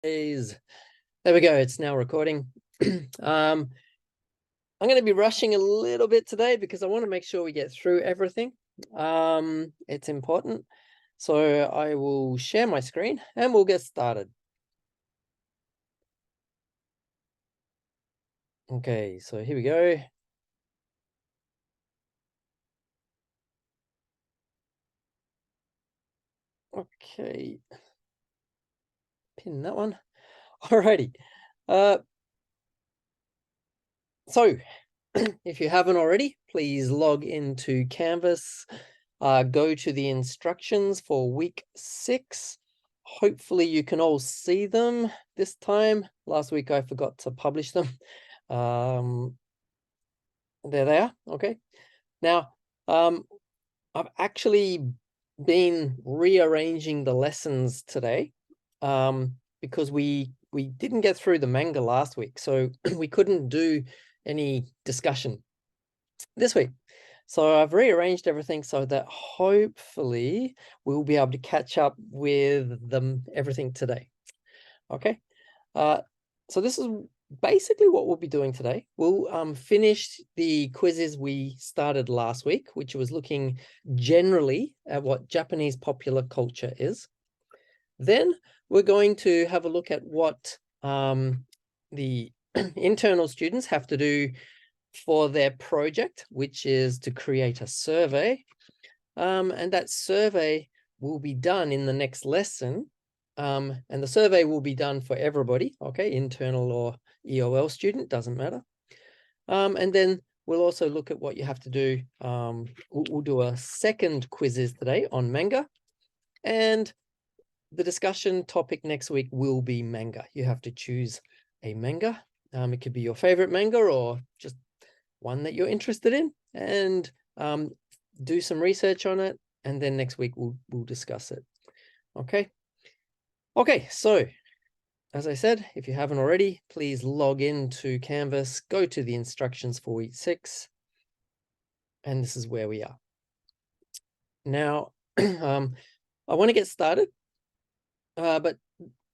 There we go. It's now recording. I'm going to be rushing a little bit today because I want to make sure we get through everything. It's important. So I will share my screen and we'll get started. Okay, so here we go. Okay. Pin that one. Alrighty. So if you haven't already, please log into Canvas. Go to the instructions for week 6. Hopefully you can all see them this time. Last week I forgot to publish them. There they are. Okay. Now, I've actually been rearranging the lessons today because we didn't get through the manga last week, so we couldn't do any discussion this week. So I've rearranged everything so that hopefully we'll be able to catch up with everything today. Okay. So this is basically what we'll be doing today. We'll finish the quizzes we started last week, which was looking generally at what Japanese popular culture is. Then we're going to have a look at what the internal students have to do for their project, which is to create a survey. And that survey will be done in the next lesson. And the survey will be done for everybody, okay, internal or EOL student, doesn't matter. And then we'll also look at what you have to do. We'll do a second quizzes today on manga. And the discussion topic next week will be manga. You have to choose a manga. It could be your favorite manga or just one that you're interested in, and do some research on it, and then next week we'll discuss it. Okay, so as I said, if you haven't already, please log into Canvas, go to the instructions for week 6, and this is where we are. Now, I want to get started, but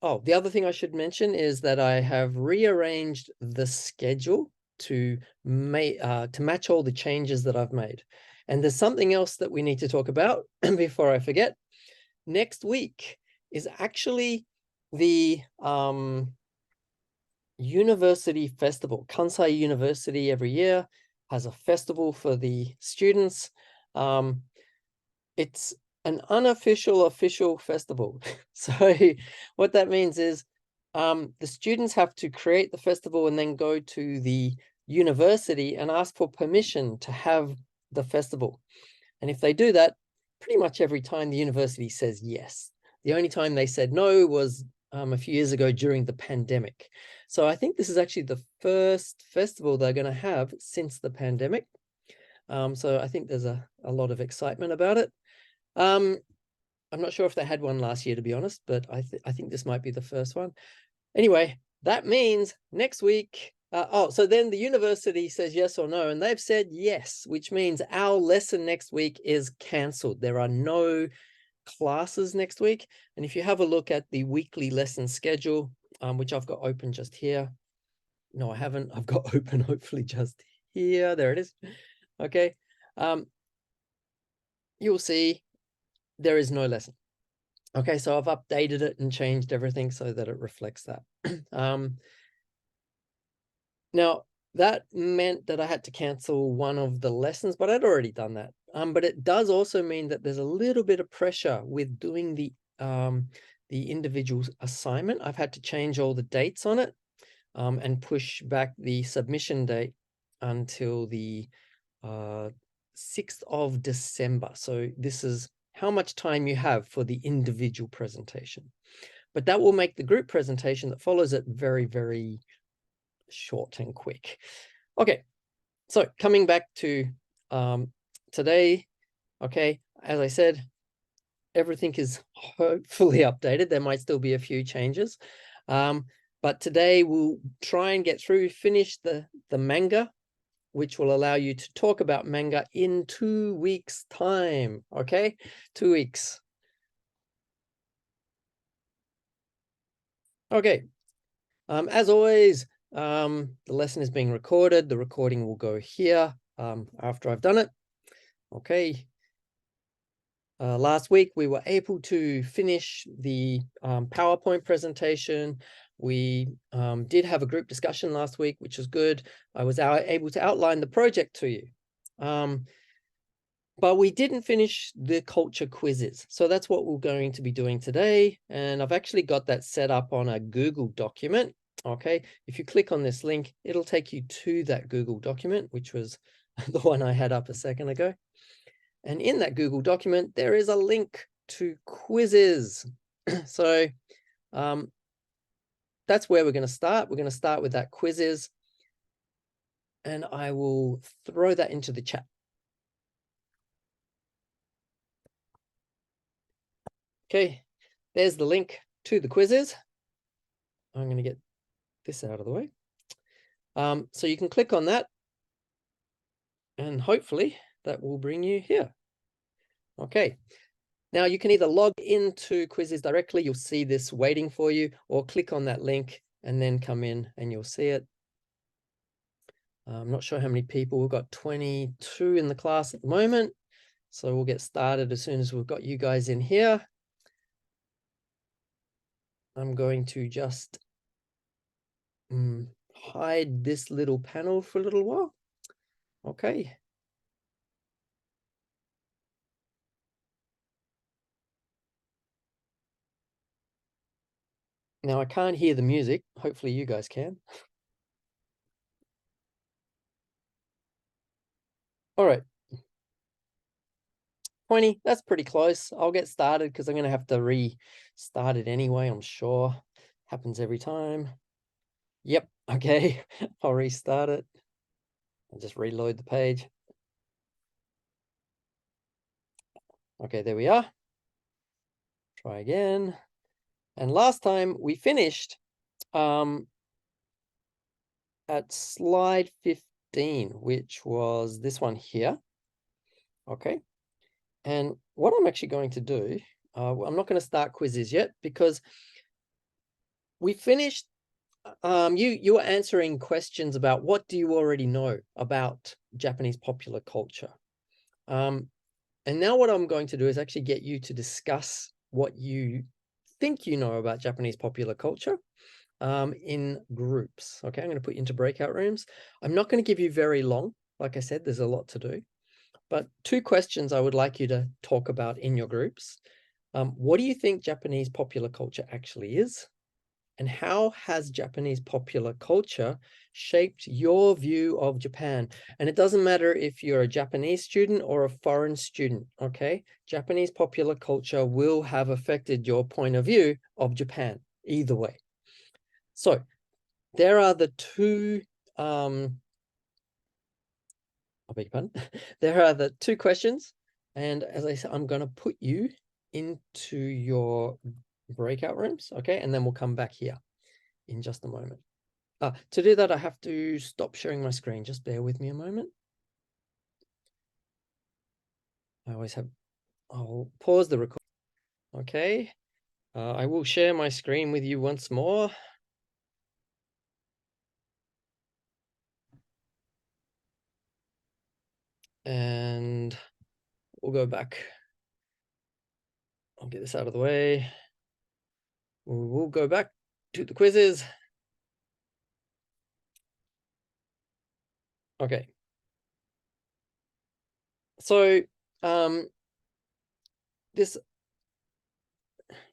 the other thing I should mention is that I have rearranged the schedule to match all the changes that I've made. And there's something else that we need to talk about before I forget. Next week is actually the university festival. Kansai University every year has a festival for the students. It's an unofficial official festival. So what that means is the students have to create the festival and then go to the university and ask for permission to have the festival. And if they do that, pretty much every time the university says yes. The only time they said no was a few years ago during the pandemic. So I think this is actually the first festival they're going to have since the pandemic. So I think there's a lot of excitement about it. I'm not sure if they had one last year, to be honest, but I think this might be the first one. Anyway, that means next week, so then the university says yes or no, and they've said yes, which means our lesson next week is cancelled. There are no classes next week. And if you have a look at the weekly lesson schedule, which I've got open just here. No, I haven't. I've got open hopefully just here. There it is. Okay. You'll see there is no lesson. Okay, so I've updated it and changed everything so that it reflects that. Now, that meant that I had to cancel one of the lessons, but I'd already done that. But it does also mean that there's a little bit of pressure with doing the individual assignment. I've had to change all the dates on it and push back the submission date until the 6th of December. So this is how much time you have for the individual presentation. But that will make the group presentation that follows it very, very short and quick. Okay, so coming back to today, okay, as I said, everything is hopefully updated. There might still be a few changes. But today we'll try and get through, finish the manga, which will allow you to talk about manga in 2 weeks' time, okay? 2 weeks. Okay. As always, the lesson is being recorded. The recording will go here after I've done it. Okay. Last week, we were able to finish the PowerPoint presentation. We did have a group discussion last week, which was good. I was able to outline the project to you. But we didn't finish the culture quizzes. So that's what we're going to be doing today. And I've actually got that set up on a Google document. Okay, if you click on this link, it'll take you to that Google document, which was the one I had up a second ago. And in that Google document, there is a link to quizzes. So that's where we're going to start. We're going to start with that quizzes. And I will throw that into the chat. Okay, there's the link to the quizzes. I'm going to get this out of the way. So you can click on that. And hopefully that will bring you here. Okay. Now you can either log into quizzes directly, you'll see this waiting for you, or click on that link and then come in and you'll see it. I'm not sure how many people. We've got 22 in the class at the moment. So we'll get started as soon as we've got you guys in here. I'm going to just hide this little panel for a little while. Okay. Now I can't hear the music. Hopefully you guys can. All right. 20, that's pretty close. I'll get started because I'm going to have to restart it anyway, I'm sure. Happens every time. Yep, okay. I'll restart it. I'll just reload the page. Okay, there we are. Try again. And last time we finished at slide 15, which was this one here. Okay. And what I'm actually going to do, I'm not going to start quizzes yet because we finished. You were answering questions about what do you already know about Japanese popular culture. And now what I'm going to do is actually get you to discuss what you think you know about Japanese popular culture in groups. Okay, I'm going to put you into breakout rooms. I'm not going to give you very long. Like I said, there's a lot to do. But 2 questions I would like you to talk about in your groups. What do you think Japanese popular culture actually is? And how has Japanese popular culture shaped your view of Japan? And it doesn't matter if you're a Japanese student or a foreign student, okay? Japanese popular culture will have affected your point of view of Japan, either way. So there are the 2, I beg your pardon. There are the 2 questions. And as I said, I'm going to put you into your breakout rooms, okay? And then we'll come back here in just a moment. To do that, I have to stop sharing my screen. Just bear with me a moment. I'll pause the record. Okay. I will share my screen with you once more. And we'll go back. I'll get this out of the way. We'll go back to the quizzes. Okay. So this,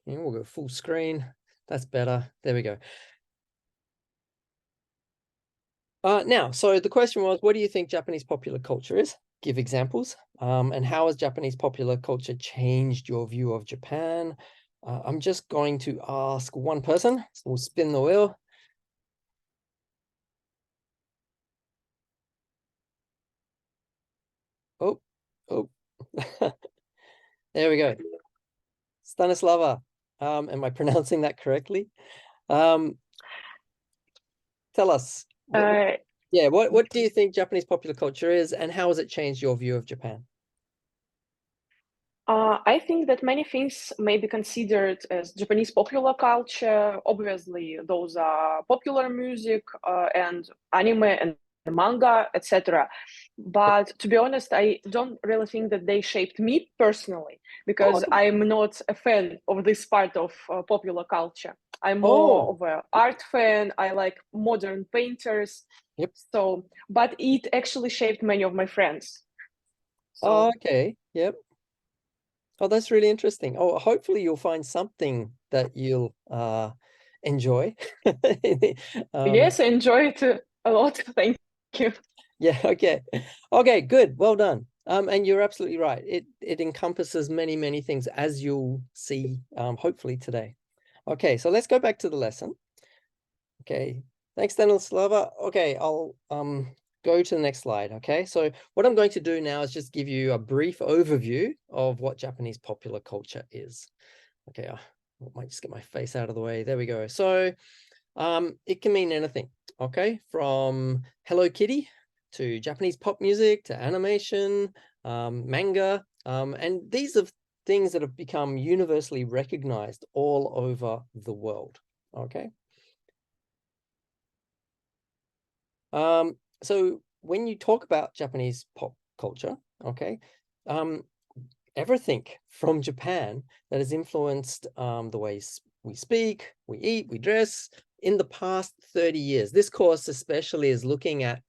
we'll go full screen. That's better. There we go. Now, so the question was, what do you think Japanese popular culture is? Give examples. And how has Japanese popular culture changed your view of Japan? I'm just going to ask one person. So we'll spin the wheel. Oh. There we go. Stanislava. Am I pronouncing that correctly? Tell us. What do you think Japanese popular culture is, and how has it changed your view of Japan? I think that many things may be considered as Japanese popular culture. Obviously, those are popular music and anime and manga, etc. But to be honest, I don't really think that they shaped me personally, Oh, because I'm not a fan of this part of popular culture. I'm more oh, of an art fan. I like modern painters. yep. So, but it actually shaped many of my friends. Oh, So okay, yep. Oh, that's really interesting. Oh, hopefully you'll find something that you'll enjoy. Um, yes, I enjoy it a lot. Thank you. yeah, okay. Okay, good. Well done. And you're absolutely right. It encompasses many, many things, as you'll see hopefully today. Okay, so let's go back to the lesson. Okay, thanks, Stanislava. Okay, I'll go to the next slide. Okay, so what I'm going to do now is just give you a brief overview of what Japanese popular culture is. Okay, I might just get my face out of the way. There we go. So it can mean anything, okay, from Hello Kitty to Japanese pop music to animation, manga, and these are things that have become universally recognized all over the world. Okay. So when you talk about Japanese pop culture, okay, everything from Japan that has influenced the ways we speak, we eat, we dress in the past 30 years. This course especially is looking at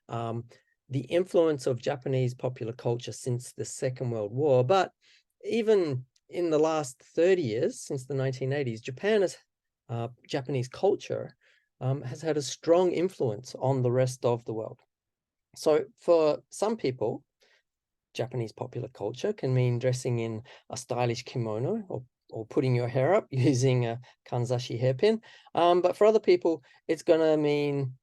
the influence of Japanese popular culture since the Second World War, but even in the last 30 years, since the 1980s, Japanese culture has had a strong influence on the rest of the world. So for some people, Japanese popular culture can mean dressing in a stylish kimono or putting your hair up using a kanzashi hairpin. But for other people, it's going to mean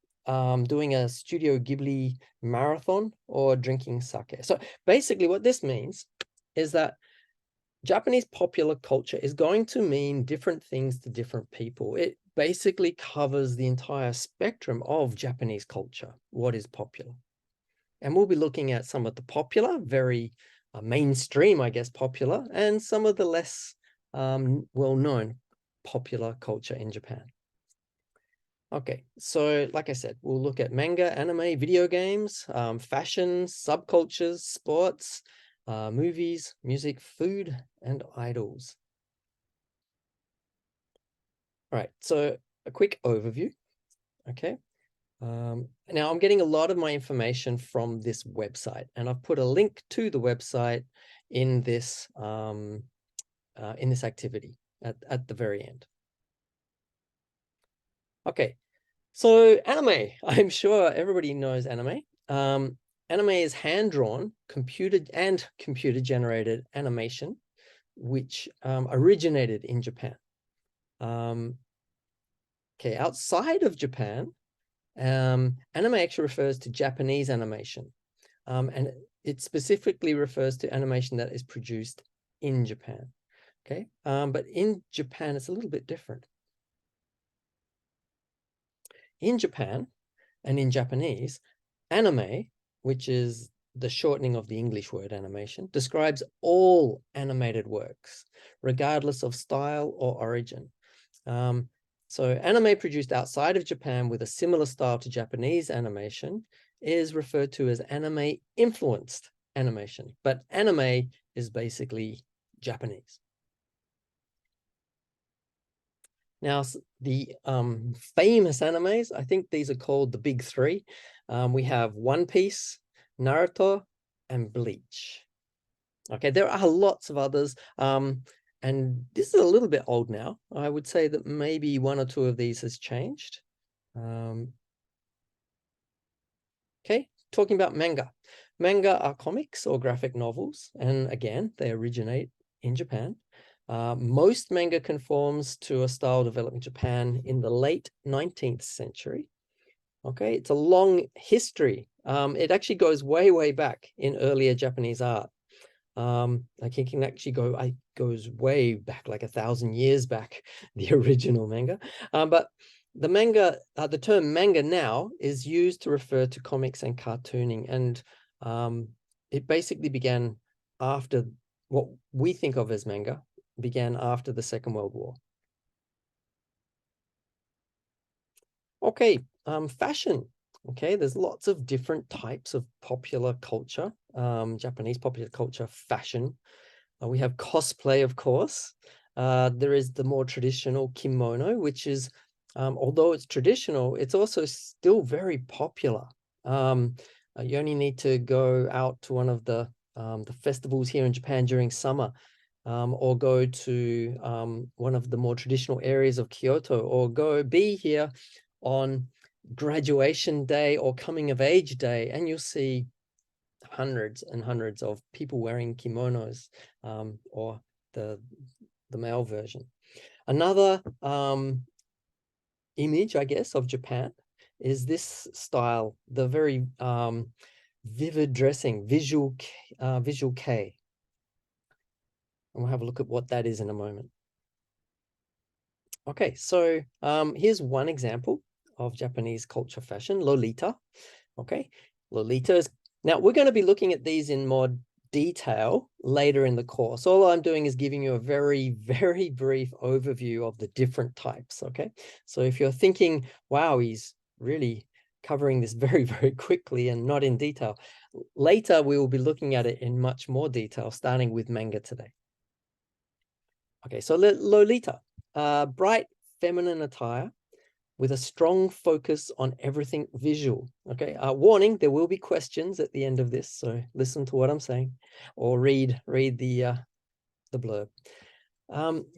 doing a Studio Ghibli marathon or drinking sake. So basically what this means is that Japanese popular culture is going to mean different things to different people. It basically covers the entire spectrum of Japanese culture, what is popular. And we'll be looking at some of the popular, very mainstream, I guess, popular, and some of the less well-known popular culture in Japan. Okay, so like I said, we'll look at manga, anime, video games, fashion, subcultures, sports, movies, music, food, and idols. All right, so a quick overview, okay? Now I'm getting a lot of my information from this website, and I've put a link to the website in this activity at the very end. Okay, so anime. I'm sure everybody knows anime. Anime is hand-drawn, computer-generated animation, which originated in Japan. Okay, outside of Japan, anime actually refers to Japanese animation, and it specifically refers to animation that is produced in Japan. Okay, but in Japan, it's a little bit different. In Japan and in Japanese, anime, which is the shortening of the English word animation, describes all animated works, regardless of style or origin. So anime produced outside of Japan with a similar style to Japanese animation is referred to as anime influenced animation, but anime is basically Japanese. Now, the famous animes, I think these are called the big three. We have One Piece, Naruto, and Bleach. Okay, there are lots of others. And this is a little bit old now. I would say that maybe one or two of these has changed. Okay, talking about manga. Manga are comics or graphic novels, and again, they originate in Japan. Most manga conforms to a style developed in Japan in the late 19th century. Okay, it's a long history. It actually goes way, way back in earlier Japanese art. Like it can actually goes way back, like 1,000 years back, the original manga. But the term manga now is used to refer to comics and cartooning, and it basically began after what we think of as manga began after the Second World War. Okay, fashion. Okay, there's lots of different types of popular culture, Japanese popular culture fashion. We have cosplay, of course. There is the more traditional kimono, which is, although it's traditional, it's also still very popular. You only need to go out to one of the festivals here in Japan during summer, or go to one of the more traditional areas of Kyoto, or be here on graduation day or coming of age day, and you'll see hundreds and hundreds of people wearing kimonos, or the male version. Another image, I guess, of Japan is this style, the very vivid dressing, visual kei. And we'll have a look at what that is in a moment. Okay, so here's one example of Japanese culture fashion, Lolita. Okay, Lolita is, now we're going to be looking at these in more detail later in the course. All I'm doing is giving you a very, very brief overview of the different types. Okay, so if you're thinking, wow, he's really covering this very, very quickly and not in detail, later we will be looking at it in much more detail, starting with manga today. Okay, so Lolita, bright feminine attire with a strong focus on everything visual. Okay, warning, there will be questions at the end of this, so listen to what I'm saying, or read the blurb.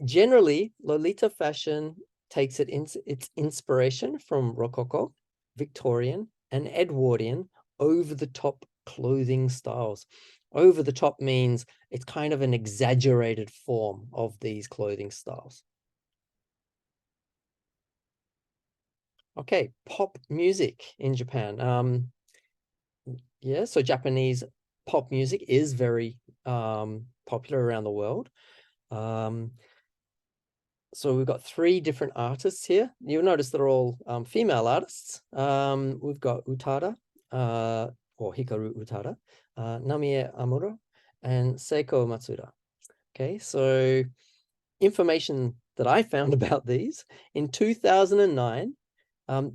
Generally, Lolita fashion takes its inspiration from Rococo, Victorian, and Edwardian over-the-top clothing styles. Over the top means it's kind of an exaggerated form of these clothing styles. Okay, pop music in Japan. Yeah, so Japanese pop music is very popular around the world. So we've got 3 different artists here. You'll notice they're all female artists. We've got Utada, or Hikaru Utada, Namie Amuro, and Seiko Matsuda. Okay, so information that I found about these, in 2009,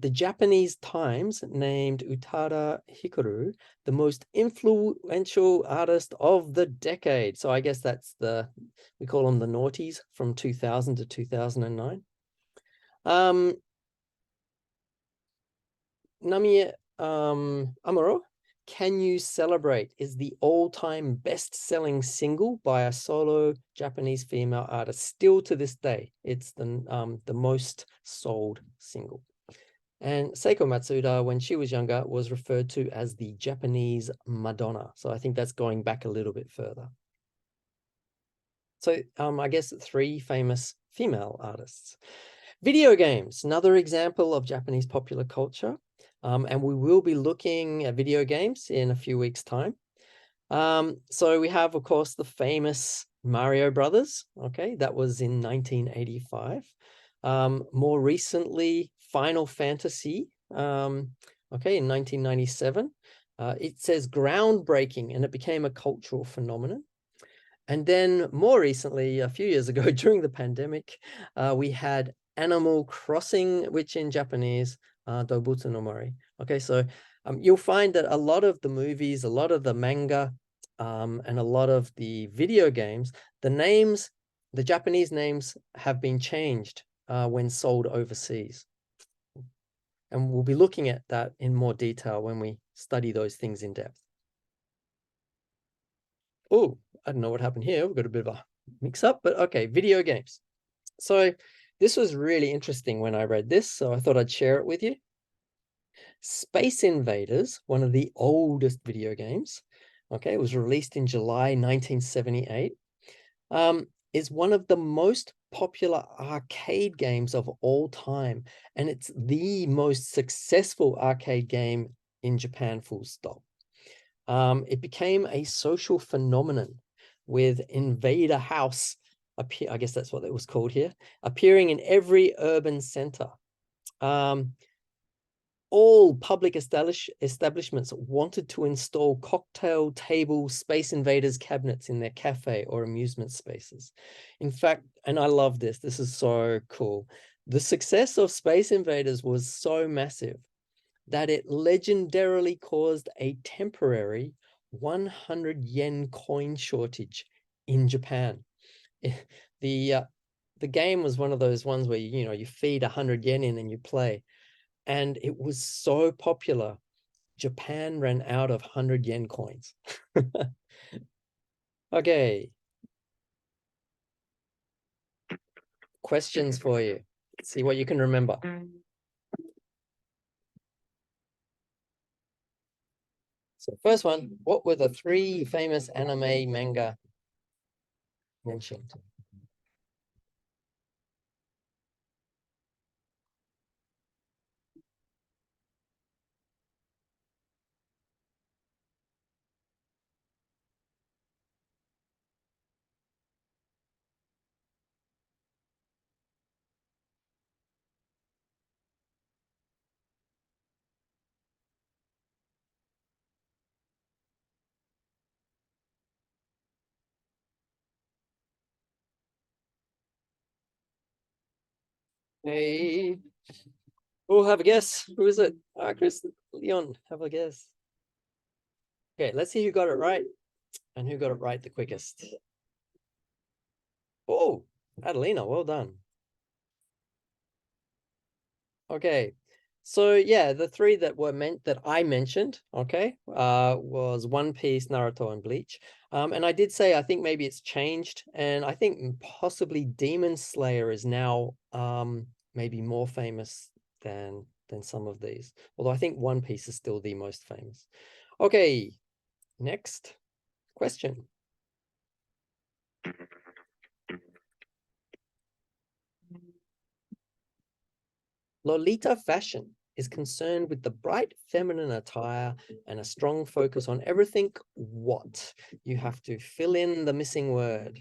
the Japanese Times named Utada Hikaru the most influential artist of the decade. So I guess that's we call them the noughties from 2000 to 2009. Namie Amuro, Can You Celebrate is the all-time best-selling single by a solo Japanese female artist. Still to this day, it's the most sold single. And Seiko Matsuda, when she was younger, was referred to as the Japanese Madonna. So I think that's going back a little bit further. So I guess 3 famous female artists. Video games, another example of Japanese popular culture. And we will be looking at video games in a few weeks' time. So we have, of course, the famous Mario Brothers. Okay, that was in 1985. More recently, Final Fantasy, okay, in 1997. It says groundbreaking, and it became a cultural phenomenon. And then more recently, a few years ago, during the pandemic, we had Animal Crossing, which in Japanese, Dobutsu no Mori. Okay, so you'll find that a lot of the movies, a lot of the manga, and a lot of the video games, the Japanese names have been changed when sold overseas. And we'll be looking at that in more detail when we study those things in depth. Oh, I don't know what happened here. We've got a bit of a mix up, but okay, video games. So this was really interesting when I read this, so I thought I'd share it with you. Space Invaders, one of the oldest video games, okay, it was released in July 1978, is one of the most popular arcade games of all time, and it's the most successful arcade game in Japan, full stop. It became a social phenomenon with Invader House, I guess that's what it was called here, appearing in every urban center. all public establishments wanted to install cocktail table Space Invaders cabinets in their cafe or amusement spaces. In fact, and I love this, this is so cool. The success of Space Invaders was so massive that it legendarily caused a temporary 100 yen coin shortage in Japan. The game was one of those ones where you feed 100 yen in and you play. And it was so popular, Japan ran out of 100 yen coins. Okay. Questions for you. Let's see what you can remember. So first one, what were the 3 famous anime manga mentioned? Hey, oh, have a guess. Who is it? Chris, Leon, have a guess. Okay, let's see who got it right and who got it right the quickest. Oh, Adelina, well done. Okay, so yeah, the 3 that I mentioned, okay, was One Piece, Naruto, and Bleach. And I did say I think maybe it's changed, and I think possibly Demon Slayer is now maybe more famous than some of these. Although I think One Piece is still the most famous. Okay, next question. Lolita fashion is concerned with the bright feminine attire and a strong focus on everything what? You have to fill in the missing word.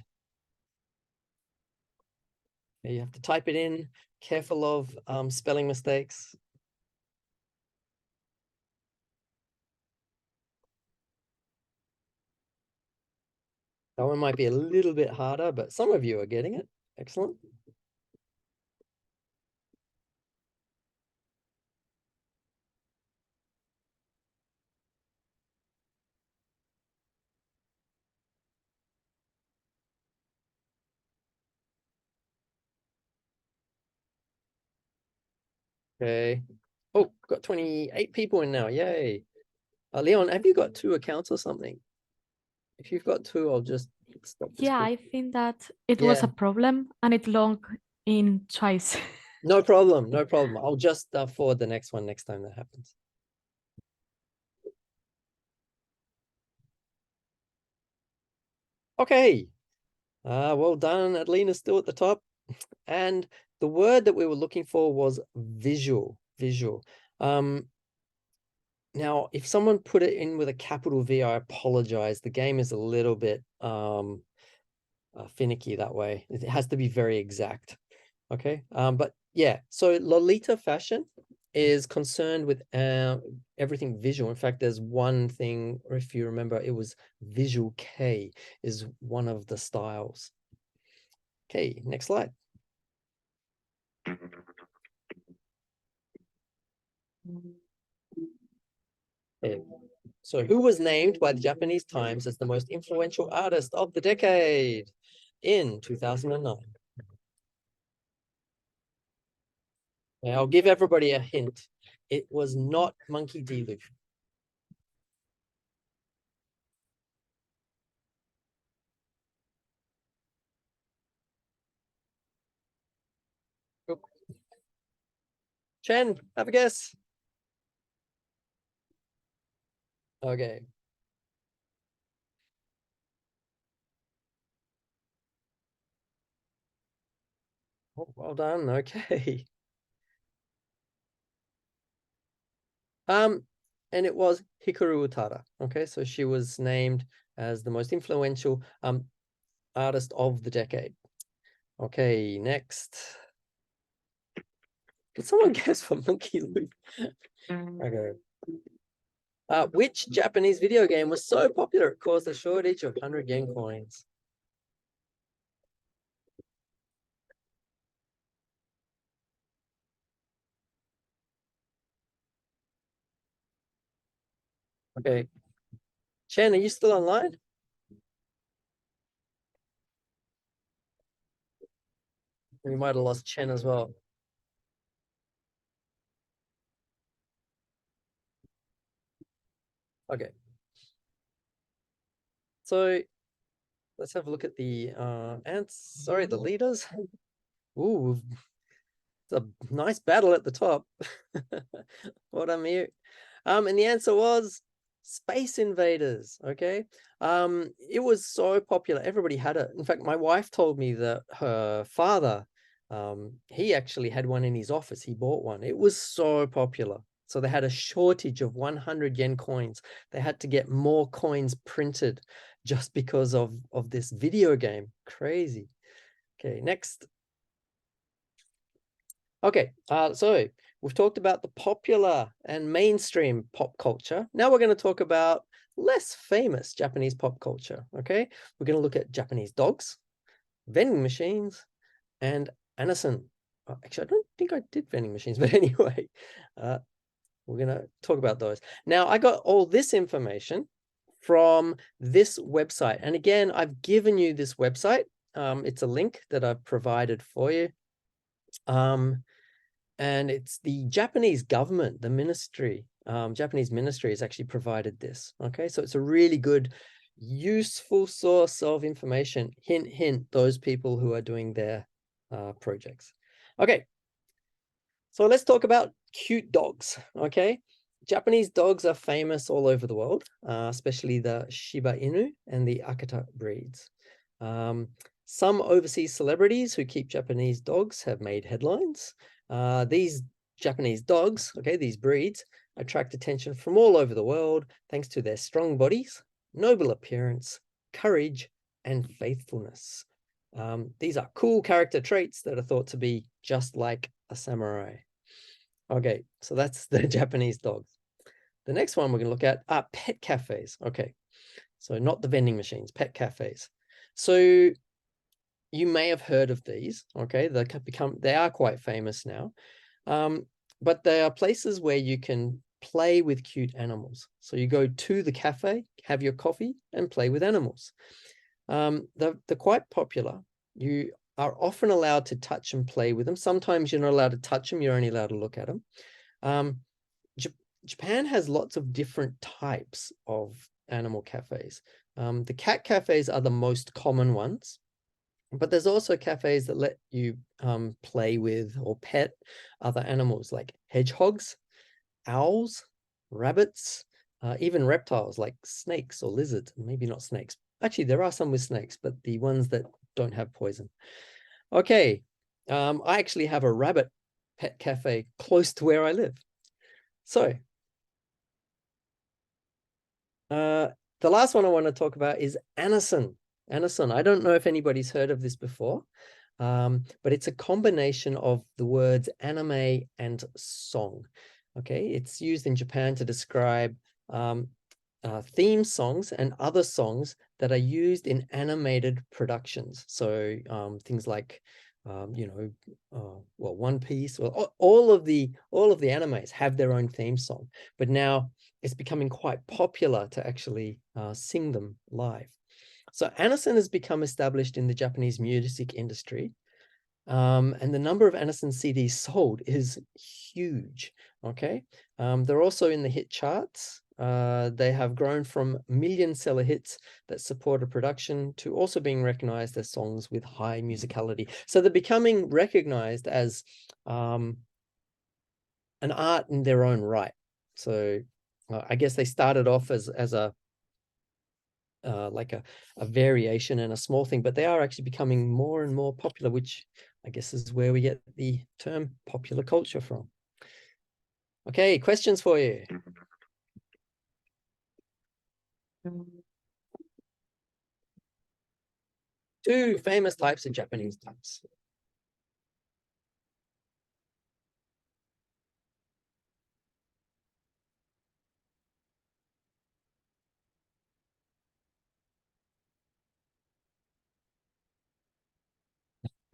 You have to type it in, careful of spelling mistakes. That one might be a little bit harder, but some of you are getting it. Excellent. Okay. Oh, got 28 people in now. Yay. Leon, have you got 2 accounts or something? If you've got 2, I'll just stop this. Yeah, I think that it was Yeah. a problem and it logged in twice. No problem. No problem. I'll just forward the next one next time that happens. Okay. Well done. Adelina's still at the top. And the word that we were looking for was visual. Visual. Now, if someone put it in with a capital V, I apologize. The game is a little bit finicky that way. It has to be very exact. Okay. But yeah, so Lolita fashion is concerned with everything visual. In fact, there's one thing, or if you remember, it was Visual K is one of the styles. Okay, next slide. Okay. So who was named by the Japanese Times as the most influential artist of the decade in 2009? Now, I'll give everybody a hint. It was not Monkey D. Luffy. Chen, have a guess. Okay. Oh, well done. Okay. And it was Hikaru Utada. Okay, so she was named as the most influential artist of the decade. Okay, next. Did someone guess for Monkey Loop? Okay. Which Japanese video game was so popular it caused a shortage of 100 yen coins? Okay. Chen, are you still online? We might have lost Chen as well. Okay. So let's have a look at the the leaders. Ooh, it's a nice battle at the top. What I'm here. And the answer was Space Invaders. Okay. It was so popular. Everybody had it. In fact, my wife told me that her father, he actually had one in his office. He bought one. It was so popular. So they had a shortage of 100 yen coins. They had to get more coins printed just because of this video game. Crazy. Okay, next. Okay, so we've talked about the popular and mainstream pop culture. Now we're going to talk about less famous Japanese pop culture, okay? We're going to look at Japanese dogs, vending machines, and Anison. Actually, I don't think I did vending machines, but anyway, we're going to talk about those. Now, I got all this information from this website. And again, I've given you this website. It's a link that I've provided for you. And it's the Japanese government, the ministry, Japanese ministry has actually provided this. Okay, so it's a really good, useful source of information. Hint, hint, those people who are doing their projects. Okay, so let's talk about cute dogs. Okay, Japanese dogs are famous all over the world, especially the Shiba Inu and the Akita breeds. Some overseas celebrities who keep Japanese dogs have made headlines. These Japanese dogs, okay, these breeds, attract attention from all over the world thanks to their strong bodies, noble appearance, courage, and faithfulness. These are cool character traits that are thought to be just like a samurai. Okay, so that's the Japanese dogs. The next one we're going to look at are pet cafes. Okay, so not the vending machines, pet cafes. So you may have heard of these. Okay, they are quite famous now. But they are places where you can play with cute animals. So you go to the cafe, have your coffee, and play with animals. They're quite popular. You are often allowed to touch and play with them. Sometimes you're not allowed to touch them. You're only allowed to look at them. Japan has lots of different types of animal cafes. The cat cafes are the most common ones. But there's also cafes that let you play with or pet other animals like hedgehogs, owls, rabbits, even reptiles like snakes or lizards. Maybe not snakes. Actually, there are some with snakes, but the ones that don't have poison. Okay, I actually have a rabbit pet cafe close to where I live. So the last one I want to talk about is Anison. Anison, I don't know if anybody's heard of this before, but it's a combination of the words anime and song. Okay, it's used in Japan to describe theme songs and other songs that are used in animated productions. So things like, well, One Piece. Well, all of the animes have their own theme song, but now it's becoming quite popular to actually sing them live. So Anison has become established in the Japanese music industry, and the number of Anison CDs sold is huge. Okay, they're also in the hit charts. They have grown from million-seller hits that support a production to also being recognized as songs with high musicality. So they're becoming recognized as an art in their own right. So I guess they started off as a like a variation and a small thing, but they are actually becoming more and more popular, which I guess is where we get the term popular culture from. Okay, questions for you. Two famous types of Japanese ducks.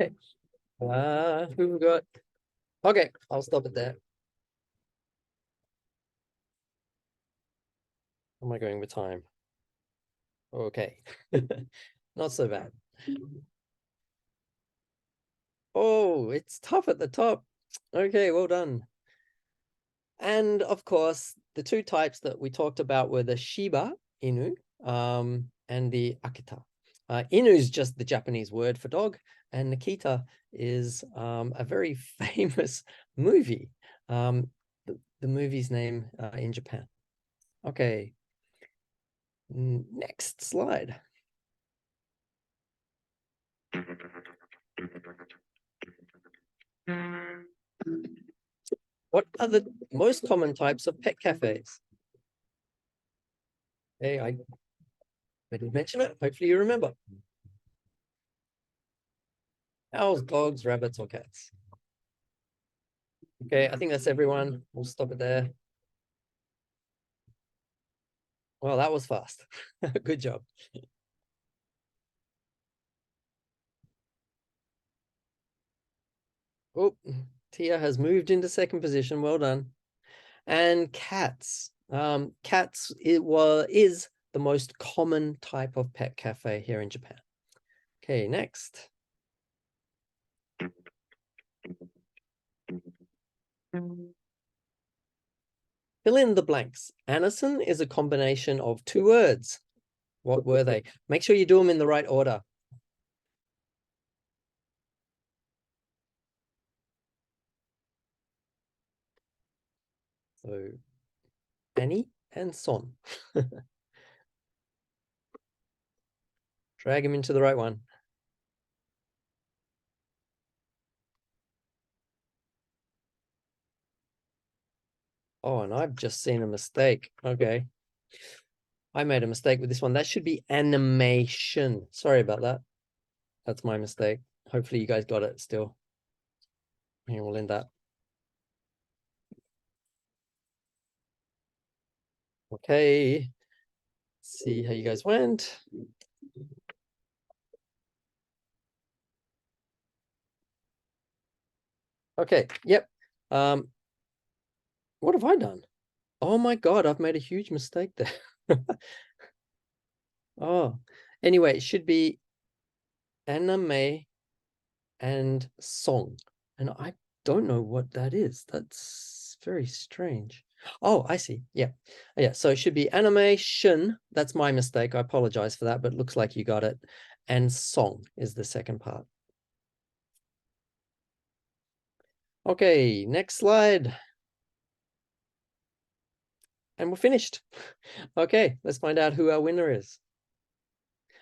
Okay. Who we got? Okay, I'll stop it there. How am I going with time? Okay. Not so bad. Oh, it's tough at the top. Okay, well done. And of course, the two types that we talked about were the Shiba Inu and the Akita. Inu is just the Japanese word for dog, and Nikita is a very famous movie. The movie's name in Japan. Okay, next slide. What are the most common types of pet cafes? Hey, I didn't mention it. Hopefully you remember. Owls, dogs, rabbits, or cats. Okay, I think that's everyone. We'll stop it there. Well, that was fast. Good job. Oh, Tia has moved into second position. Well done. And cats. Cats is the most common type of pet cafe here in Japan. Okay, next. Fill in the blanks. Anison is a combination of two words. What were they? Make sure you do them in the right order. So Annie and Son. Drag him into the right one. Oh, and I've just seen a mistake. Okay. I made a mistake with this one. That should be animation. Sorry about that. That's my mistake. Hopefully you guys got it still. Here, we'll end that. Okay. Let's see how you guys went. Okay. Yep. What have I done? Oh my God, I've made a huge mistake there. Oh, anyway, it should be anime and song. And I don't know what that is. That's very strange. Oh, I see. Yeah. Yeah. So it should be animation. That's my mistake. I apologize for that, but it looks like you got it. And song is the second part. Okay, next slide. And we're finished. Okay, let's find out who our winner is.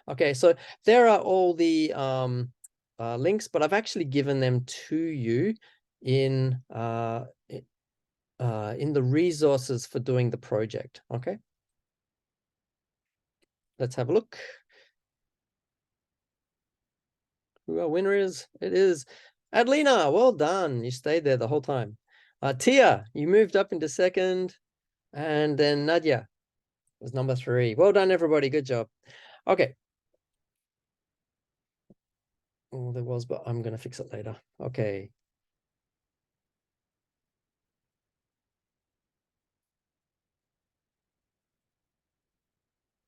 Okay, so there are all the links, but I've actually given them to you in the resources for doing the project. Okay, let's have a look. Who our winner is? It is Adelina. Well done. You stayed there the whole time. Tia, you moved up into second, and then Nadia was number 3. Well done, everybody. Good job. Okay. Oh, there was, but I'm going to fix it later. Okay.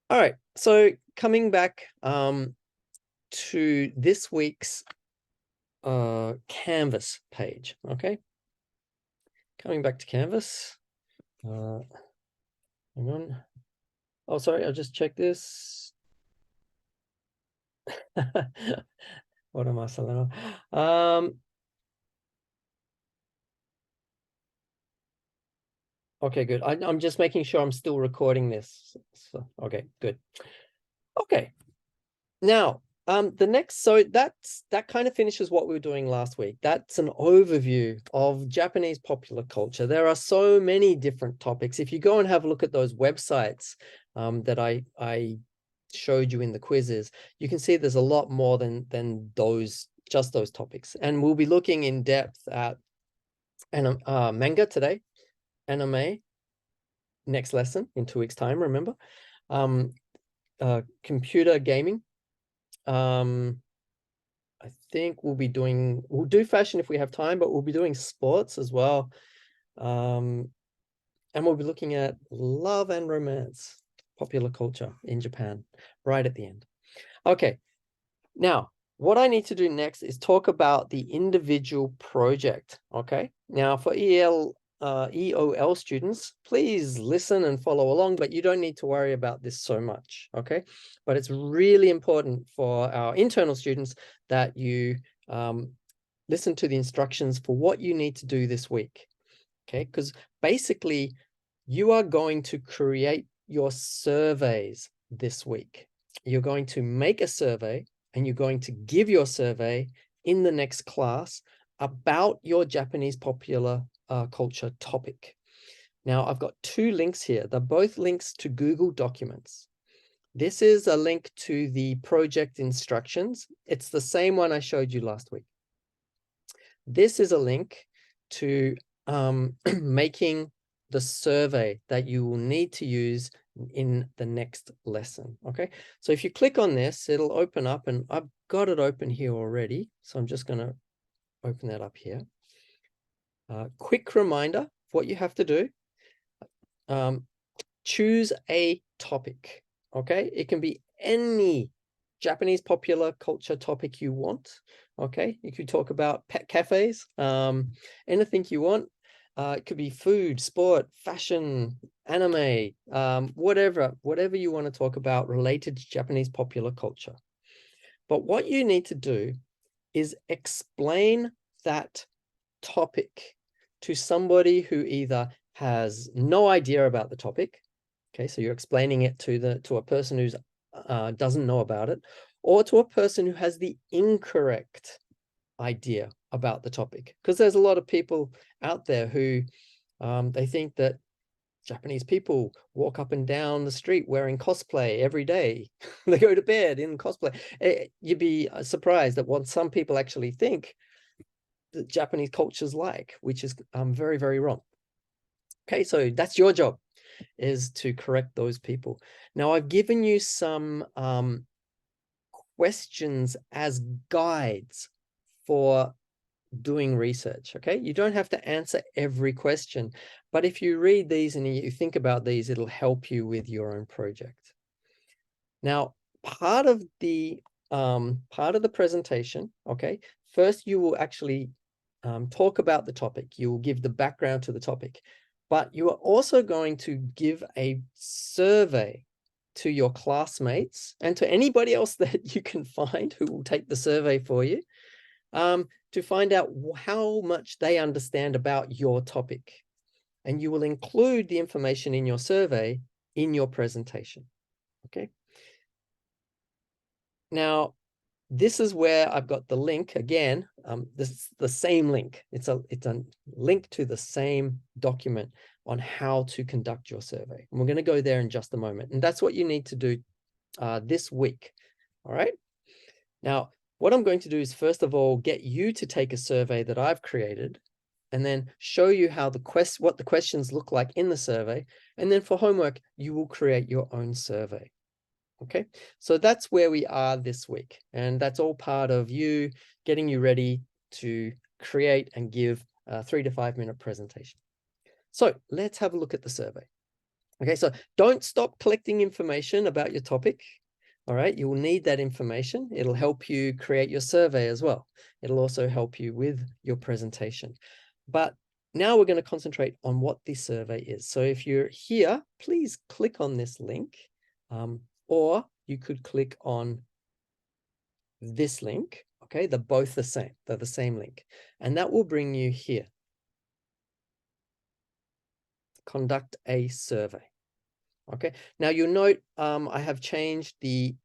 All right. So coming back to this week's Canvas page. Okay. Coming back to Canvas. Hang on. Oh, sorry. I'll just check this. What am I saying? Okay, good. I'm just making sure I'm still recording this. So, okay, good. Okay. Now, the next, so that kind of finishes what we were doing last week. That's an overview of Japanese popular culture. There are so many different topics. If you go and have a look at those websites that I showed you in the quizzes, you can see there's a lot more than just those topics. And we'll be looking in depth at manga today, anime next lesson in 2 weeks' time, remember, computer gaming, I think we'll do fashion if we have time, but we'll be doing sports as well. And we'll be looking at love and romance, popular culture in Japan, right at the end. Okay, now what I need to do next is talk about the individual project. Okay, now for EOL students, please listen and follow along, but you don't need to worry about this so much. Okay, but it's really important for our internal students that you listen to the instructions for what you need to do this week. Okay, because basically you are going to create your surveys this week. You're going to make a survey and you're going to give your survey in the next class about your Japanese popular culture topic. Now, I've got two links here. They're both links to Google Documents. This is a link to the project instructions. It's the same one I showed you last week. This is a link to making the survey that you will need to use in the next lesson. Okay, so if you click on this, it'll open up, and I've got it open here already. So I'm just going to open that up here. Quick reminder of what you have to do. Choose a topic. Okay, it can be any Japanese popular culture topic you want. Okay, you could talk about pet cafes, anything you want. It could be food, sport, fashion, anime, whatever you want to talk about related to Japanese popular culture. But what you need to do is explain that topic to somebody who either has no idea about the topic. Okay, so you're explaining it to a person who's doesn't know about it, or to a person who has the incorrect idea about the topic. Because there's a lot of people out there who they think that Japanese people walk up and down the street wearing cosplay every day. They go to bed in cosplay. You'd be surprised at what some people actually think that Japanese culture's like, which is very, very wrong. Okay, so that's your job, is to correct those people. Now, I've given you some questions as guides for doing research. Okay, you don't have to answer every question, but if you read these and you think about these, it'll help you with your own project. Now, part of the presentation, okay, first you will actually talk about the topic. You will give the background to the topic, but you are also going to give a survey to your classmates and to anybody else that you can find who will take the survey for you, to find out how much they understand about your topic. And you will include the information in your survey in your presentation. Okay. Now, this is where I've got the link again. This is the same link. It's a link to the same document on how to conduct your survey. And we're going to go there in just a moment. And that's what you need to do this week. All right. Now, what I'm going to do is, first of all, get you to take a survey that I've created, and then show you how what the questions look like in the survey. And then for homework, you will create your own survey. Okay, so that's where we are this week. And that's all part of you getting you ready to create and give a 3 to 5 minute presentation. So let's have a look at the survey. Okay, so don't stop collecting information about your topic. All right, you will need that information. It'll help you create your survey as well. It'll also help you with your presentation. But now we're going to concentrate on what this survey is. So if you're here, please click on this link, or you could click on this link. Okay, they're both the same. They're the same link. And that will bring you here. Conduct a survey. Okay, now you'll note I have changed the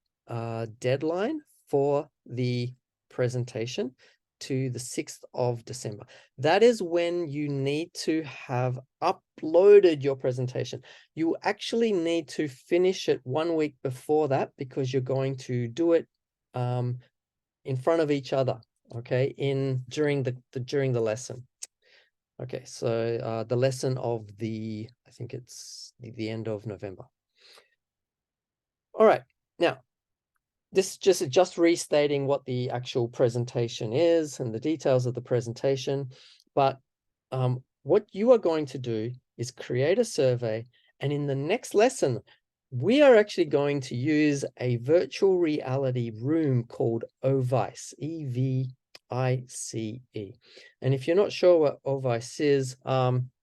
deadline for the presentation to the 6th of December. That is when you need to have uploaded your presentation. You actually need to finish it 1 week before that, because you're going to do it in front of each other, okay, during the lesson. Okay, so the lesson of I think it's the end of November. All right, now, this just restating what the actual presentation is and the details of the presentation. But what you are going to do is create a survey. And in the next lesson, we are actually going to use a virtual reality room called Ovice, E-V-I-C-E. And if you're not sure what Ovice is,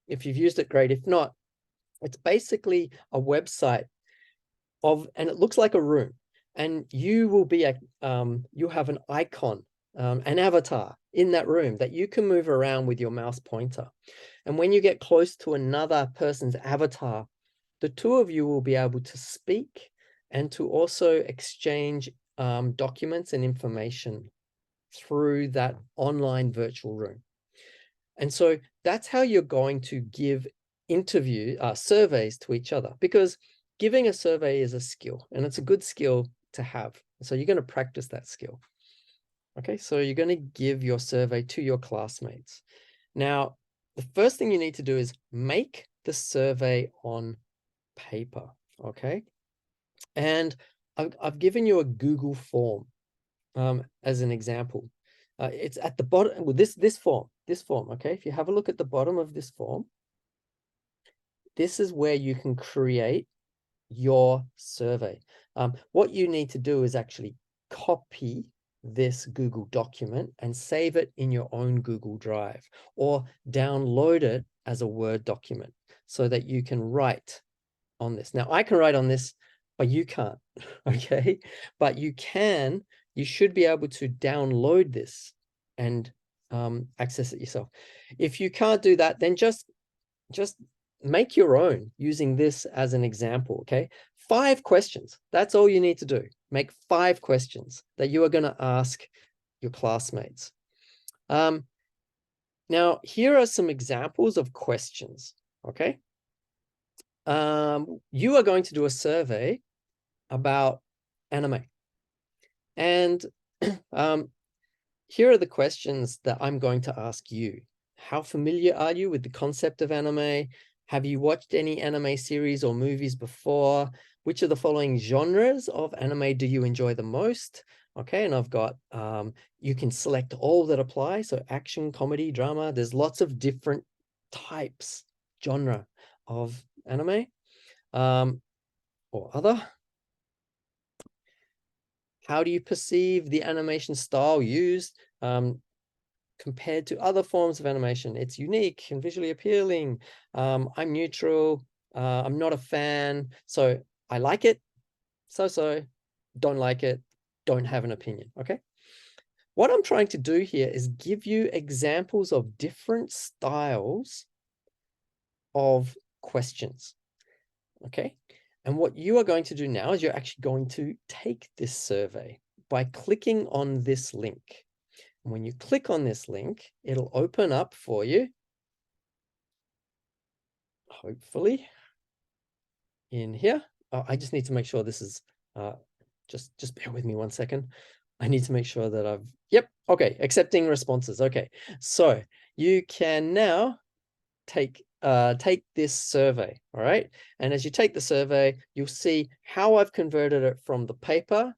if you've used it, great. If not, it's basically a website and it looks like a room. And you will be you have an icon, an avatar in that room that you can move around with your mouse pointer. And when you get close to another person's avatar, the two of you will be able to speak and to also exchange documents and information through that online virtual room. And so that's how you're going to give surveys to each other, because giving a survey is a skill, and it's a good skill to have. So you're going to practice that skill. Okay, so you're going to give your survey to your classmates. Now, the first thing you need to do is make the survey on paper, okay? And I've given you a Google form as an example. It's at the bottom, well, this form, okay? If you have a look at the bottom of this form, this is where you can create your survey. What you need to do is actually copy this Google document and save it in your own Google Drive, or download it as a Word document so that you can write on this. Now, I can write on this, but you can't, okay? But you should be able to download this and access it yourself. If you can't do that, then just make your own using this as an example, okay? 5 questions. That's all you need to do. Make 5 questions that you are going to ask your classmates. Now, here are some examples of questions, okay? You are going to do a survey about anime. And here are the questions that I'm going to ask you. How familiar are you with the concept of anime? Have you watched any anime series or movies before? Which of the following genres of anime do you enjoy the most? Okay, and I've got, you can select all that apply. So action, comedy, drama, there's lots of different types, genre of anime or other. How do you perceive the animation style used compared to other forms of animation? It's unique and visually appealing. I'm neutral. I'm not a fan. So I like it. So, don't like it. Don't have an opinion. Okay. What I'm trying to do here is give you examples of different styles of questions. Okay. And what you are going to do now is you're actually going to take this survey by clicking on this link. And when you click on this link, it'll open up for you, hopefully, in here. Oh, I just need to make sure this is, just bear with me 1 second. I need to make sure that yep, okay, accepting responses. Okay, so you can now take this survey, all right? And as you take the survey, you'll see how I've converted it from the paper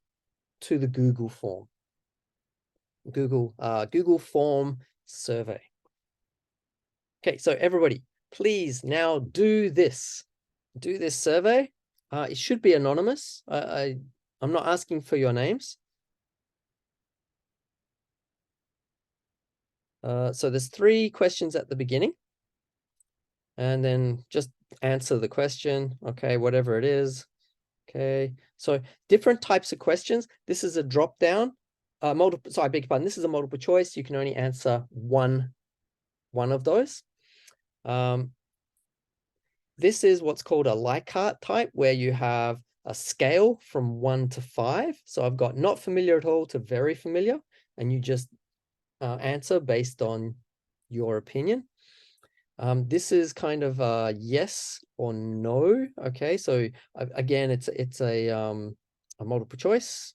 to the Google form. Google form survey. Okay, so everybody, please now do this survey. It should be anonymous. I'm not asking for your names. So there's 3 questions at the beginning. And then just answer the question, okay, whatever it is. Okay, so different types of questions. This is a drop down, sorry, I beg your pardon. This is a multiple choice. You can only answer one of those. This is what's called a Likert type, where you have a scale from 1 to 5. So I've got not familiar at all to very familiar, and you just answer based on your opinion. This is kind of a yes or no. Okay, so again, it's a multiple choice.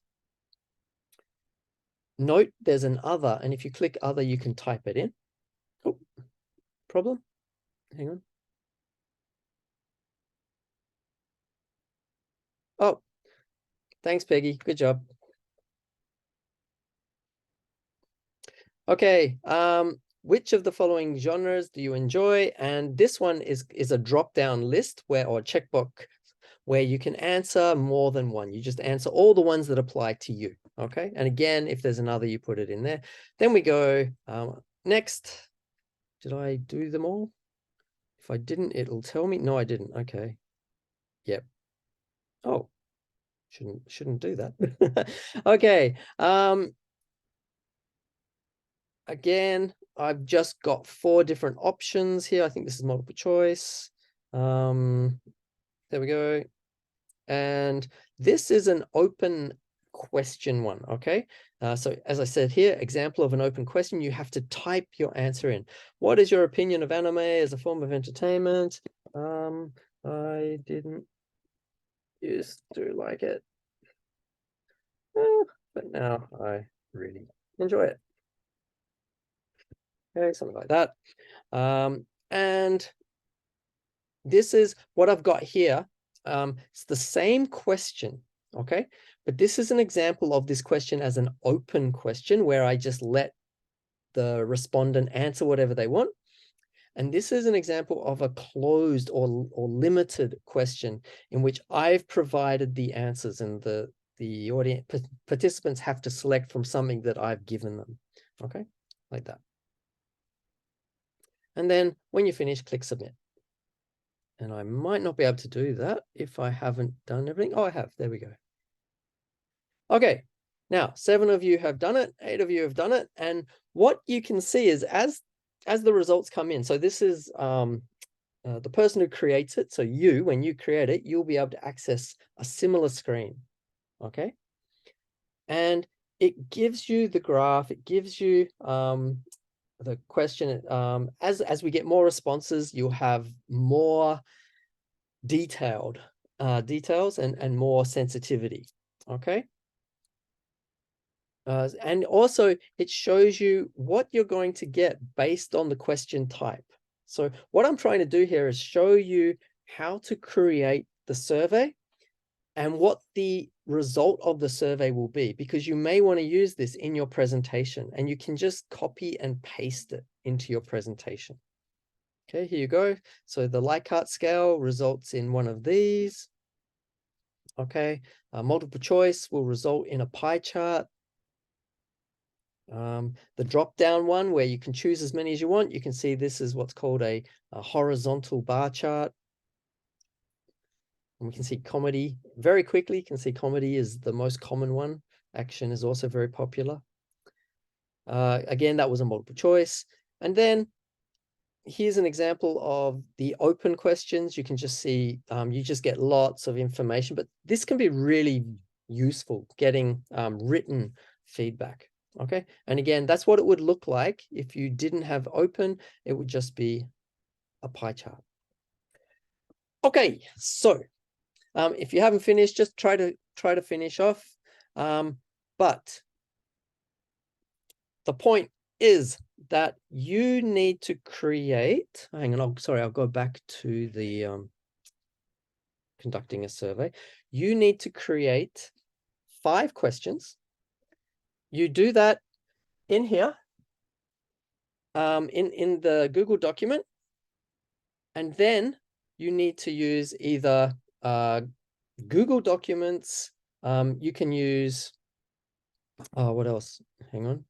Note there's an other, and if you click other, you can type it in. Oh, problem? Hang on. Oh, thanks, Peggy. Good job. Okay, which of the following genres do you enjoy? And this one is a drop-down list or checkbox where you can answer more than one. You just answer all the ones that apply to you. Okay, and again, if there's another, you put it in there. Then we go next. Did I do them all? If I didn't, it'll tell me. No, I didn't. Okay. Yep. Oh, shouldn't do that. Okay. Again, I've just got 4 different options here. I think this is multiple choice. There we go. And this is an open question one, okay? So as I said here, example of an open question, you have to type your answer in. What is your opinion of anime as a form of entertainment? I didn't used to like it, but now I really enjoy it. Okay, something like that. And this is what I've got here. It's the same question, okay? But this is an example of this question as an open question where I just let the respondent answer whatever they want. And this is an example of a closed or limited question in which I've provided the answers and the audience participants have to select from something that I've given them, okay? Like that. And then when you finish, click submit. And I might not be able to do that if I haven't done everything. Oh, I have. There we go. Okay. Now, 7 of you have done it. 8 of you have done it. And what you can see is as the results come in. So this is the person who creates it. So you, when you create it, you'll be able to access a similar screen. Okay. And it gives you the graph. It gives you the question. As we get more responses, you'll have more detailed details and more sensitivity. Okay. And also it shows you what you're going to get based on the question type. So what I'm trying to do here is show you how to create the survey and what the result of the survey will be, because you may want to use this in your presentation and you can just copy and paste it into your presentation. Okay, here you go. So the Likert scale results in one of these. Okay, multiple choice will result in a pie chart. The drop-down one where you can choose as many as you want, you can see this is what's called a horizontal bar chart. And we can see comedy very quickly. You can see comedy is the most common one. Action is also very popular. Again, that was a multiple choice. And then here's an example of the open questions. You can just see, you just get lots of information, but this can be really useful getting written feedback. Okay. And again, that's what it would look like if you didn't have open. It would just be a pie chart. Okay. So if you haven't finished, just try to finish off. But the point is that you need to create, hang on, I'll go back to the conducting a survey. You need to create 5 questions. You do that in here, in the Google document, and then you need to use either Google Documents. You can use, what else? Hang on.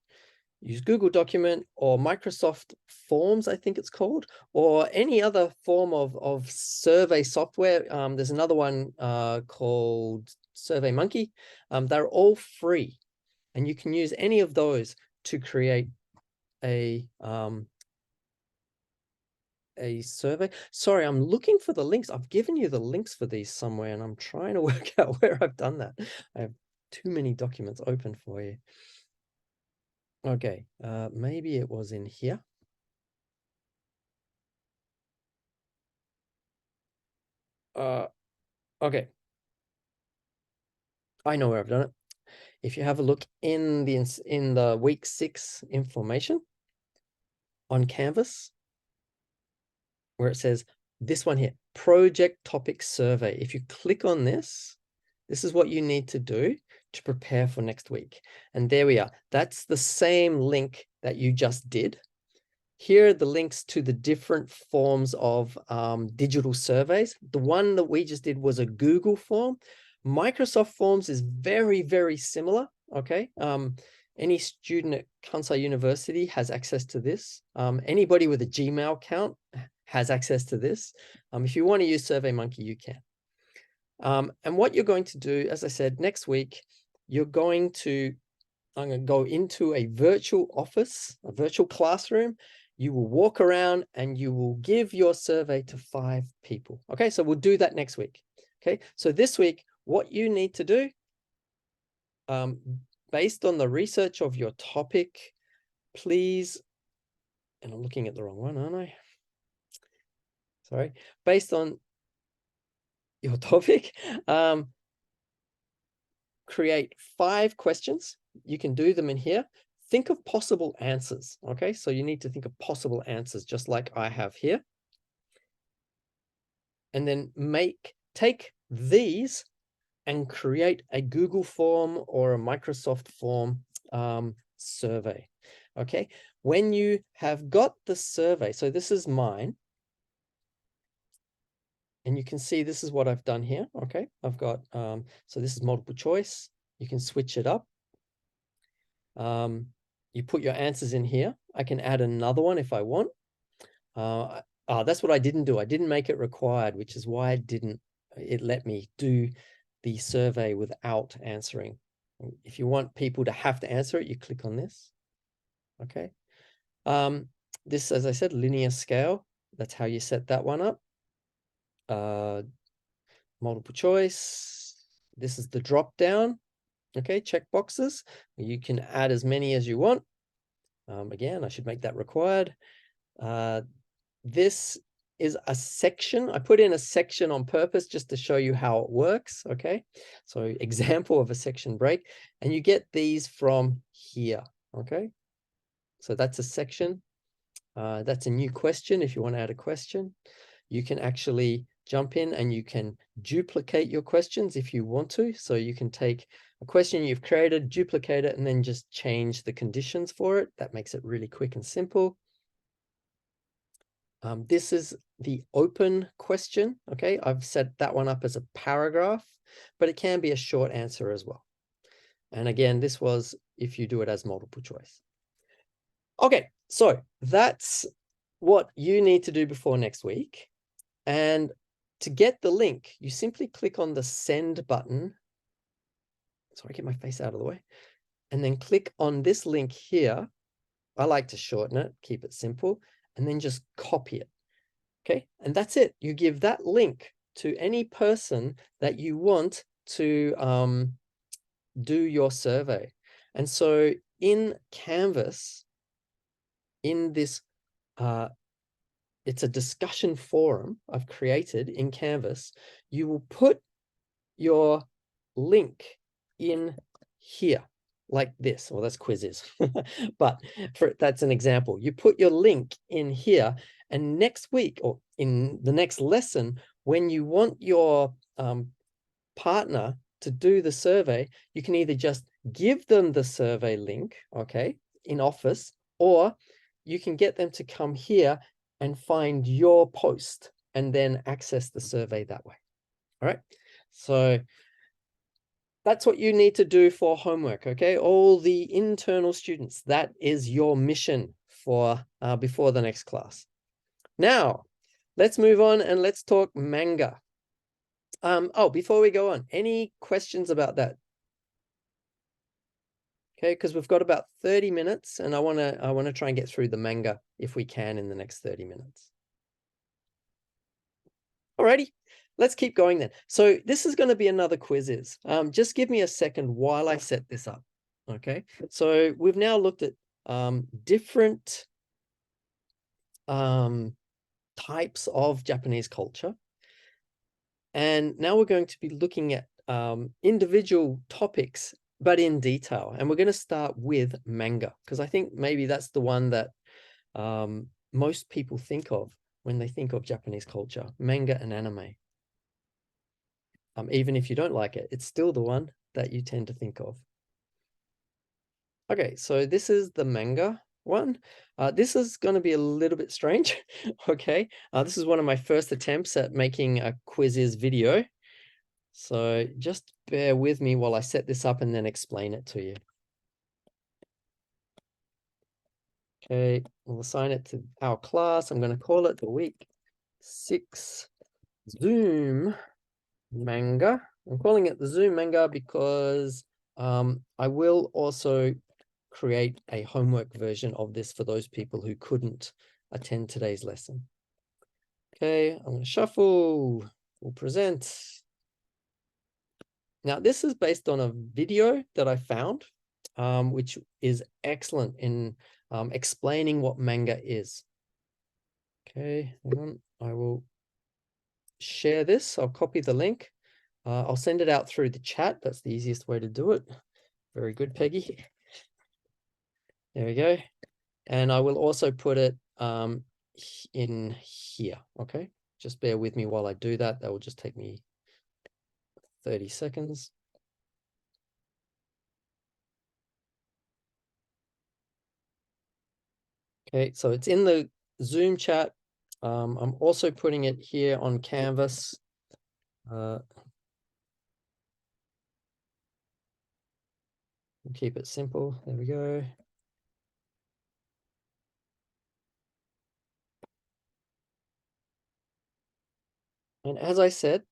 Use Google Document or Microsoft Forms, I think it's called, or any other form of survey software. There's another one called SurveyMonkey. They're all free, and you can use any of those to create a survey. Sorry, I'm looking for the links. I've given you the links for these somewhere, and I'm trying to work out where I've done that. I have too many documents open for you. Okay, maybe it was in here. Okay. I know where I've done it. If you have a look in the week 6 information on Canvas, where it says this one here, project topic survey. If you click on this, this is what you need to do to prepare for next week. And there we are. That's the same link that you just did. Here are the links to the different forms of digital surveys. The one that we just did was a Google form. Microsoft Forms is very, very similar, okay? Any student at Kansai University has access to this. Anybody with a Gmail account has access to this. If you want to use SurveyMonkey, you can. And what you're going to do, as I said, next week, I'm going to go into a virtual office, a virtual classroom. You will walk around and you will give your survey to 5 people. Okay, so we'll do that next week. Okay, so this week, what you need to do, based on the research of your topic, please, and I'm looking at the wrong one, aren't I? Sorry, based on your topic, create 5 questions. You can do them in here. Think of possible answers, okay? So you need to think of possible answers, just like I have here. And then take these and create a Google form or a Microsoft form survey, okay? When you have got the survey, so this is mine, and you can see this is what I've done here, okay? I've got, so this is multiple choice. You can switch it up. You put your answers in here. I can add another one if I want. That's what I didn't do. I didn't make it required, which is why it let me do the survey without answering. If you want people to have to answer it, you click on this. Okay. This, as I said, linear scale. That's how you set that one up. Multiple choice. This is the drop down. Okay, check boxes. You can add as many as you want. Again, I should make that required. This is a section. I put in a section on purpose just to show you how it works. Okay, so example of a section break, and you get these from here. Okay, so that's a section. That's a new question. If you want to add a question, you can actually jump in and you can duplicate your questions if you want to. So you can take a question you've created, duplicate it, and then just change the conditions for it. That makes it really quick and simple. This is the open question. Okay, I've set that one up as a paragraph, but it can be a short answer as well. And again, this was if you do it as multiple choice. Okay, so that's what you need to do before next week. And to get the link, you simply click on the send button. Sorry, get my face out of the way. And then click on this link here. I like to shorten it, keep it simple, and then just copy it. Okay, and that's it. You give that link to any person that you want to do your survey. And so in Canvas, in this, it's a discussion forum I've created in Canvas. You will put your link in here like this. Well, that's quizzes, but that's an example. You put your link in here, and next week or in the next lesson, when you want your partner to do the survey, you can either just give them the survey link, okay, in Office, or you can get them to come here and find your post and then access the survey that way. All right, so that's what you need to do for homework, okay? All the internal students, that is your mission for before the next class. Now, let's move on and let's talk manga. Before we go on, any questions about that? Okay, because we've got about 30 minutes and I want to try and get through the manga if we can in the next 30 minutes. Alrighty, let's keep going then. So this is going to be another quiz. Just give me a second while I set this up. Okay, so we've now looked at different types of Japanese culture. And now we're going to be looking at individual topics, but in detail. And we're going to start with manga, because I think maybe that's the one that most people think of when they think of Japanese culture, manga and anime. Even if you don't like it, it's still the one that you tend to think of. Okay, so this is the manga one. This is going to be a little bit strange. Okay, this is one of my first attempts at making a quizzes video. So just bear with me while I set this up and then explain it to you. Okay, we'll assign it to our class. I'm going to call it the week 6 Zoom manga. I'm calling it the Zoom manga because I will also create a homework version of this for those people who couldn't attend today's lesson. Okay, I'm going to shuffle. We'll present. Now, this is based on a video that I found, which is excellent in explaining what manga is. Okay, hang on. I will share this. I'll copy the link. I'll send it out through the chat. That's the easiest way to do it. Very good, Peggy. There we go. And I will also put it in here. Okay, just bear with me while I do that. That will just take me 30 seconds. Okay, so it's in the Zoom chat. I'm also putting it here on Canvas. Keep it simple. There we go. And as I said,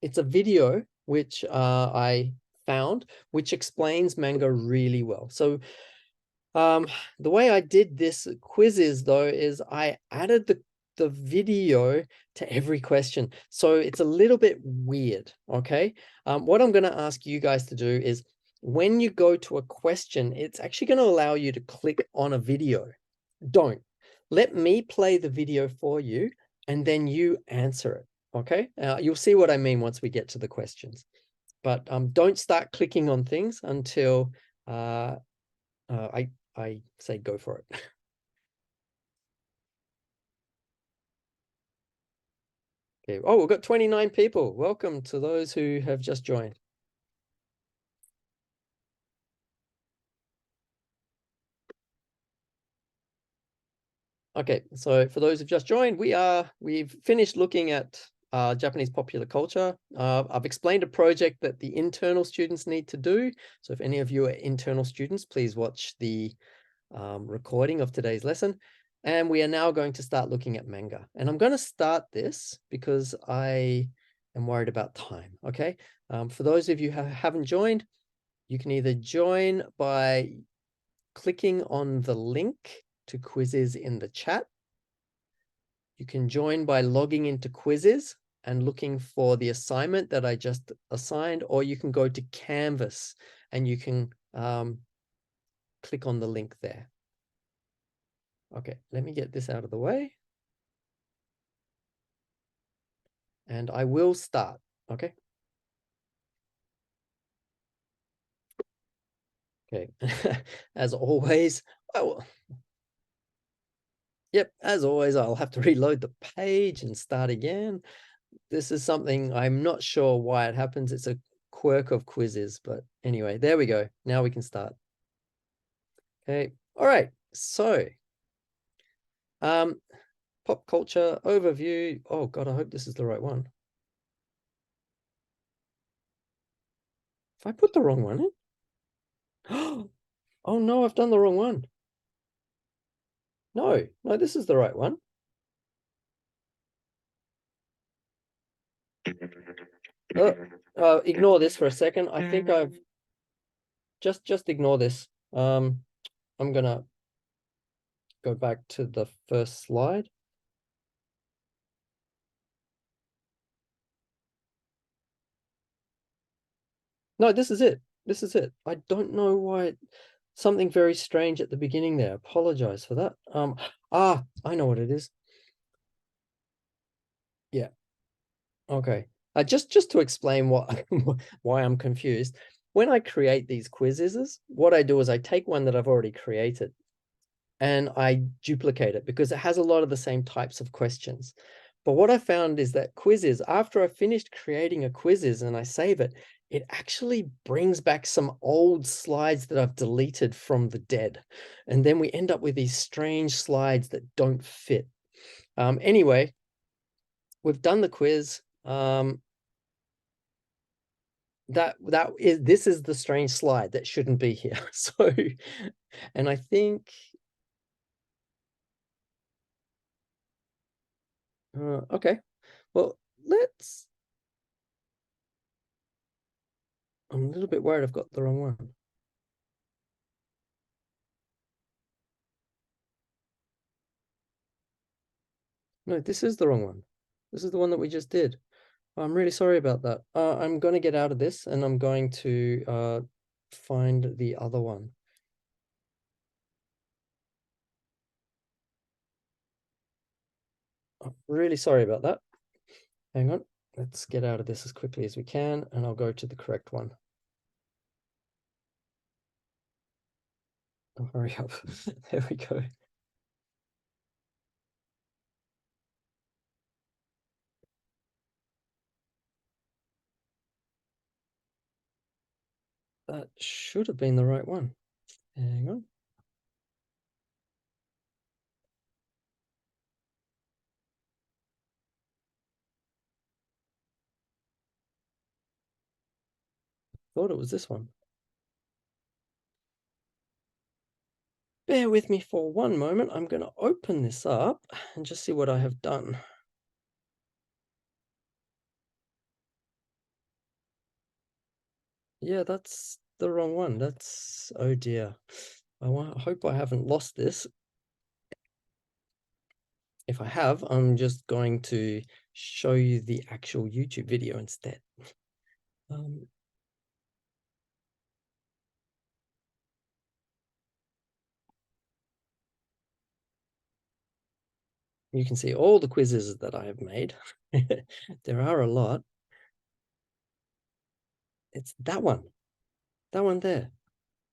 it's a video which I found, which explains manga really well. So the way I did this quizzes though is I added the video to every question. So it's a little bit weird, okay? What I'm going to ask you guys to do is when you go to a question, it's actually going to allow you to click on a video. Don't. Let me play the video for you and then you answer it, okay? You'll see what I mean once we get to the questions. But don't start clicking on things until I say go for it. Okay. Oh, we've got 29 people. Welcome to those who have just joined. Okay, so for those who've just joined, we've finished looking at Japanese popular culture. I've explained a project that the internal students need to do. So if any of you are internal students, please watch the recording of today's lesson. And we are now going to start looking at manga. And I'm going to start this because I am worried about time, okay? For those of you who haven't joined, you can either join by clicking on the link to quizzes in the chat. You can join by logging into quizzes and looking for the assignment that I just assigned, or you can go to Canvas and you can click on the link there. Okay, let me get this out of the way. And I will start, okay? Okay, as always, as always, I'll have to reload the page and start again. This is something I'm not sure why it happens. It's a quirk of quizzes, but anyway, there we go. Now we can start. Okay, all right, so pop culture overview. Oh God, I hope this is the right one. If I put the wrong one in. Oh no, I've done the wrong one. No, this is the right one. Ignore this for a second. I think I've just ignore this. I'm gonna go back to the first slide. No, this is it. This is it. I don't know why something very strange at the beginning there. Apologize for that. I know what it is. Yeah. Okay. Just to explain what why I'm confused. When I create these quizzes, what I do is I take one that I've already created and I duplicate it because it has a lot of the same types of questions. But what I found is that quizzes, after I finished creating a quizzes and I save it, it actually brings back some old slides that I've deleted from the dead. And then we end up with these strange slides that don't fit. Anyway, we've done the quiz. This is the strange slide that shouldn't be here. So, and I think, okay, well, I'm a little bit worried I've got the wrong one. No, this is the wrong one. This is the one that we just did. I'm really sorry about that. I'm going to get out of this and I'm going to find the other one. I'm really sorry about that. Hang on. Let's get out of this as quickly as we can and I'll go to the correct one. Oh, hurry up. There we go. That should have been the right one. Hang on. Thought it was this one. Bear with me for one moment. I'm going to open this up and just see what I have done. Yeah, that's the wrong one. That's, oh dear. I hope I haven't lost this. If I have, I'm just going to show you the actual YouTube video instead. You can see all the quizzes that I have made. There are a lot. It's that one there.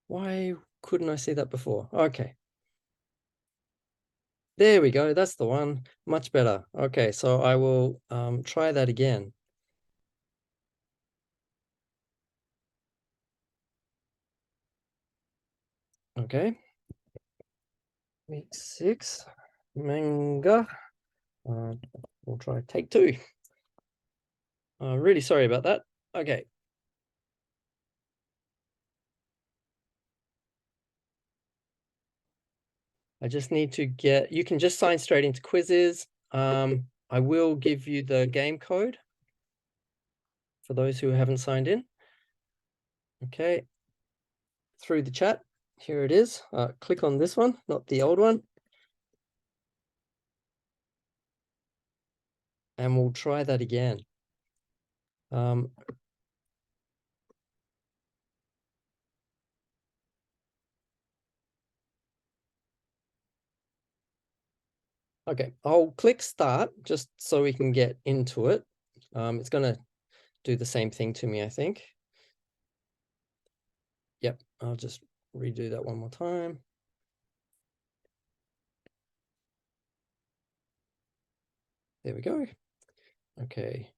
Why couldn't I see that before? Okay. There we go. That's the one. Much better. Okay, so I will try that again. Okay. Week 6, manga. We'll try take 2. Really sorry about that. Okay. I just need to get, you can just sign straight into quizzes. I will give you the game code for those who haven't signed in. Okay. Through the chat, here it is. Click on this one, not the old one. And we'll try that again. Okay, I'll click start just so we can get into it. It's going to do the same thing to me, I think. Yep, I'll just redo that one more time. There we go. Okay.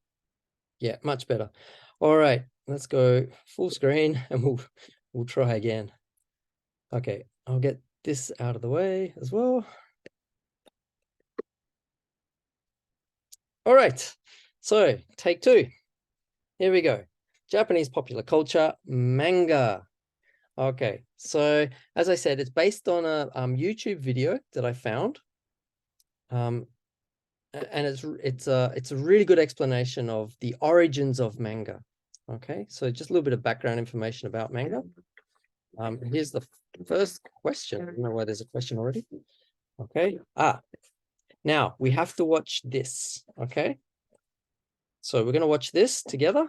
Yeah, much better. All right, let's go full screen and we'll try again. Okay, I'll get this out of the way as well. All right, so take 2. Here we go. Japanese popular culture, manga. Okay, so as I said, it's based on a YouTube video that I found. And it's a really good explanation of the origins of manga. Okay, so just a little bit of background information about manga. Here's the first question. I don't know why there's a question already. Okay. Now we have to watch this. Okay. So we're going to watch this together.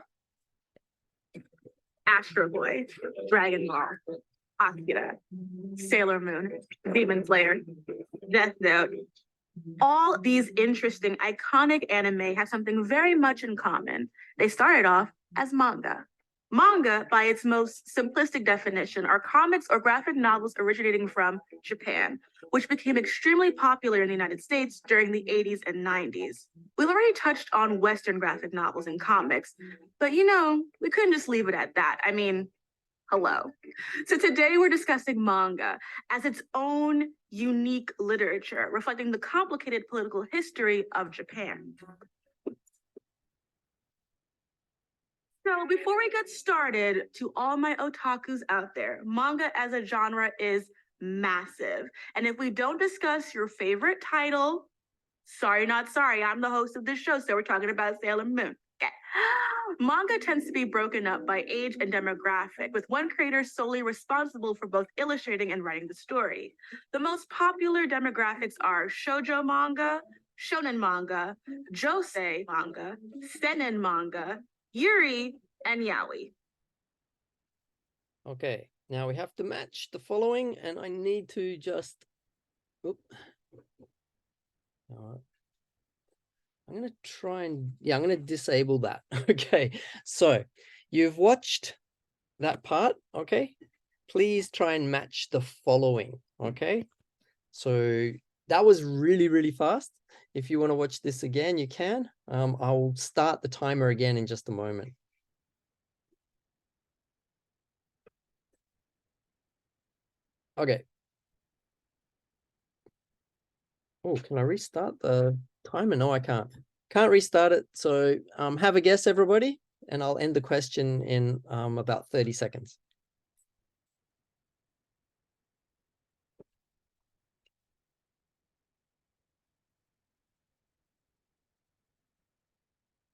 Astro Boy, Dragon Ball, Akira, Sailor Moon, Demon Slayer, Death Note. All these interesting, iconic anime have something very much in common. They started off as manga. Manga, by its most simplistic definition, are comics or graphic novels originating from Japan, which became extremely popular in the United States during the 80s and 90s. We've already touched on Western graphic novels and comics, but you know, we couldn't just leave it at that. I mean, hello. So today we're discussing manga as its own unique literature, reflecting the complicated political history of Japan. So before we get started, to all my otakus out there, manga as a genre is massive. And if we don't discuss your favorite title, sorry, not sorry, I'm the host of this show, so we're talking about Sailor Moon. Okay. Manga tends to be broken up by age and demographic, with one creator solely responsible for both illustrating and writing the story. The most popular demographics are shoujo manga, shonen manga, josei manga, seinen manga, yuri, and yaoi. Okay, now we have to match the following, and I need to just, oop. All right. I'm going to try and, I'm going to disable that. Okay, so you've watched that part, okay? Please try and match the following, okay? So that was really, really fast. If you want to watch this again, you can. I'll start the timer again in just a moment. Okay. Oh, can I restart the timer? No, I can't. Can't restart it. So have a guess, everybody, and I'll end the question in about 30 seconds.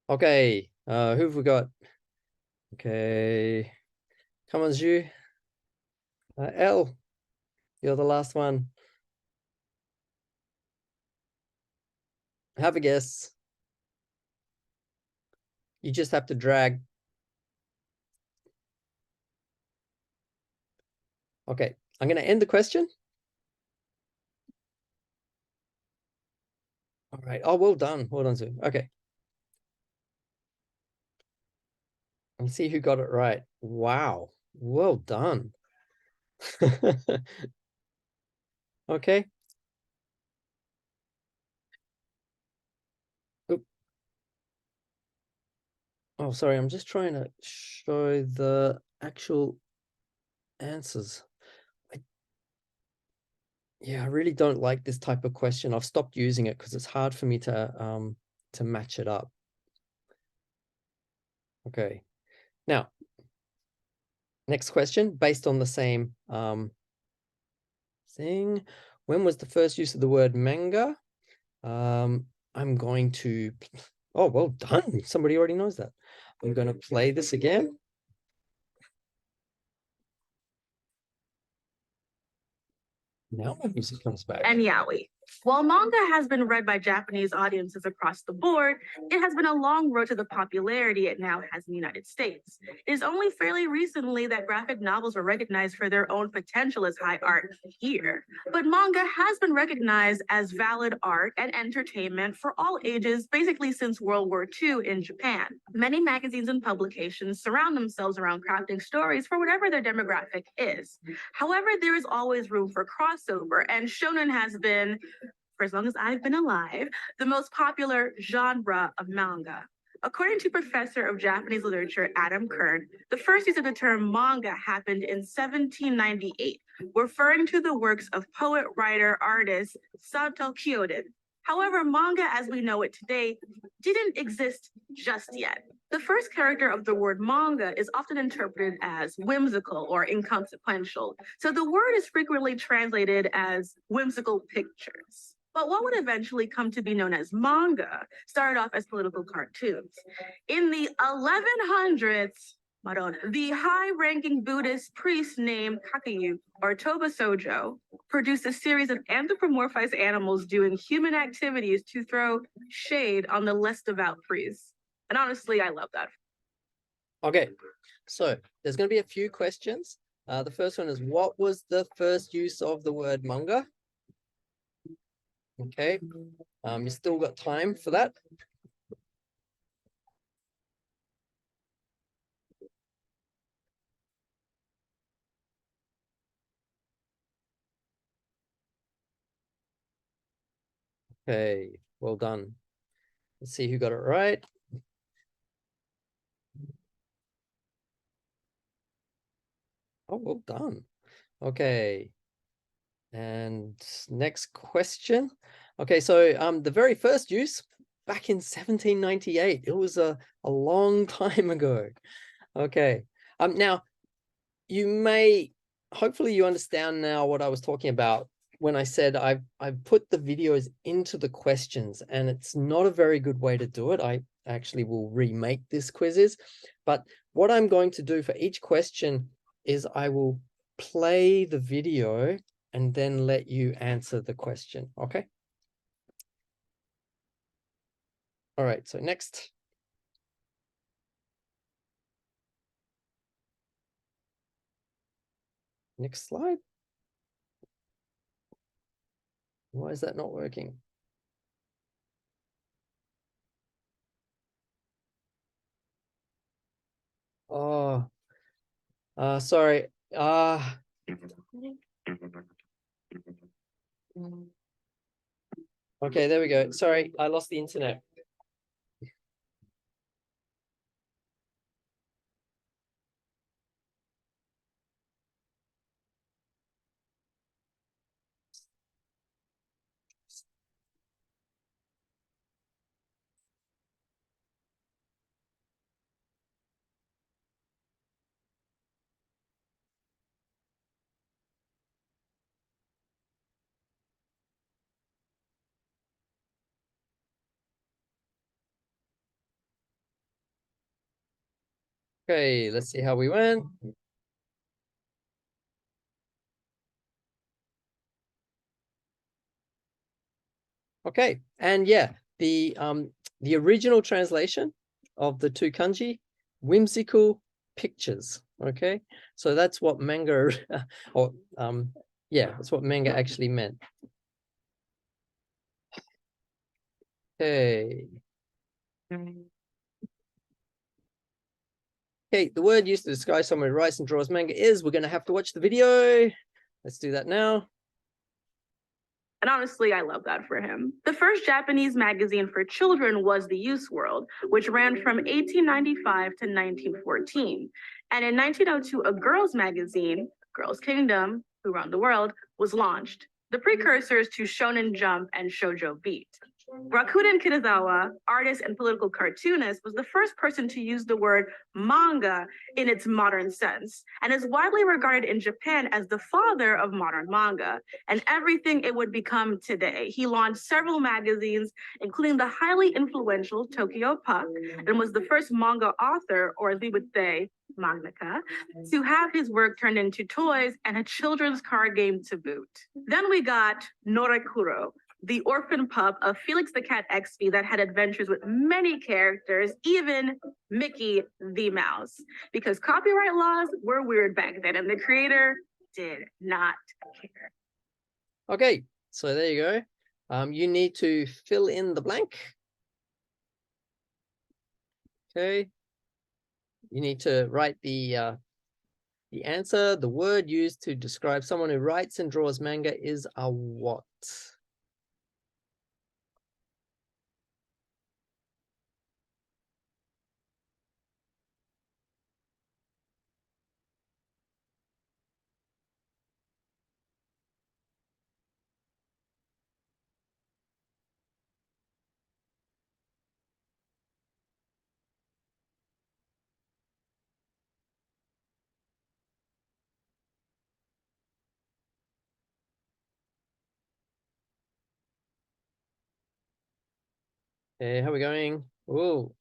Okay, who have we got? Okay, come on, Zhu. Elle, you're the last one. Have a guess. You just have to drag. Okay, I'm going to end the question. All right. Oh, well done. Well done, Zhu. Okay. Let's see who got it right. Wow. Well done. Okay. Oop. Oh, sorry. I'm just trying to show the actual answers. Yeah, I really don't like this type of question. I've stopped using it because it's hard for me to match it up. Okay. Now, next question, based on the same thing. When was the first use of the word manga? I'm going to, oh, well done. Somebody already knows that. I'm going to play this again. Now my music comes back. And yaoi. While manga has been read by Japanese audiences across the board, it has been a long road to the popularity it now has in the United States. It is only fairly recently that graphic novels were recognized for their own potential as high art here. But manga has been recognized as valid art and entertainment for all ages, basically since World War II in Japan. Many magazines and publications surround themselves around crafting stories for whatever their demographic is. However, there is always room for crossover, and shonen has been, for as long as I've been alive, the most popular genre of manga. According to Professor of Japanese Literature Adam Kern, the first use of the term manga happened in 1798, referring to the works of poet, writer, artist Sato Kyoden. However, manga as we know it today didn't exist just yet. The first character of the word manga is often interpreted as whimsical or inconsequential, so the word is frequently translated as whimsical pictures. But what would eventually come to be known as manga started off as political cartoons. In the 1100s, the high-ranking Buddhist priest named Kakuyu, or Toba Sojo, produced a series of anthropomorphized animals doing human activities to throw shade on the less devout priests. And honestly, I love that. Okay, so there's going to be a few questions. The first one is, what was the first use of the word manga? Okay, you still got time for that. Okay, well done. Let's see who got it right. Oh, well done. Okay. And next question. Okay, so the very first use back in 1798. It was a long time ago. Okay. Now you may, hopefully you understand now what I was talking about when I said I've put the videos into the questions, and it's not a very good way to do it. I actually will remake this quizzes, but what I'm going to do for each question is I will play the video and then let you answer the question. Okay. All right, so next. Next slide. Why is that not working? Oh, sorry. Okay, there we go. Sorry, I lost the internet. Okay, let's see how we went. Okay, and yeah, the original translation of the two kanji, whimsical pictures. Okay, so that's what manga, or yeah, that's what manga actually meant. Okay. Okay, the word used to describe someone who writes and draws manga is, we're going to have to watch the video. Let's do that now. And honestly, I love that for him. The first Japanese magazine for children was The Youth World, which ran from 1895 to 1914. And in 1902, a girls' magazine, Girls' Kingdom, Who Run the World, was launched, the precursors to Shonen Jump and Shoujo Beat. Rakuten Kitazawa, artist and political cartoonist, was the first person to use the word manga in its modern sense, and is widely regarded in Japan as the father of modern manga and everything it would become today. He launched several magazines, including the highly influential Tokyo Puck, and was the first manga author, or as we would say, mangaka, to have his work turned into toys and a children's card game to boot. Then we got Norekuro, the orphan pup of Felix the Cat XP that had adventures with many characters, even Mickey the Mouse, because copyright laws were weird back then and the creator did not care. Okay, so there you go. You need to fill in the blank. Okay. You need to write the answer. The word used to describe someone who writes and draws manga is a what? Okay, how are we going? Oh,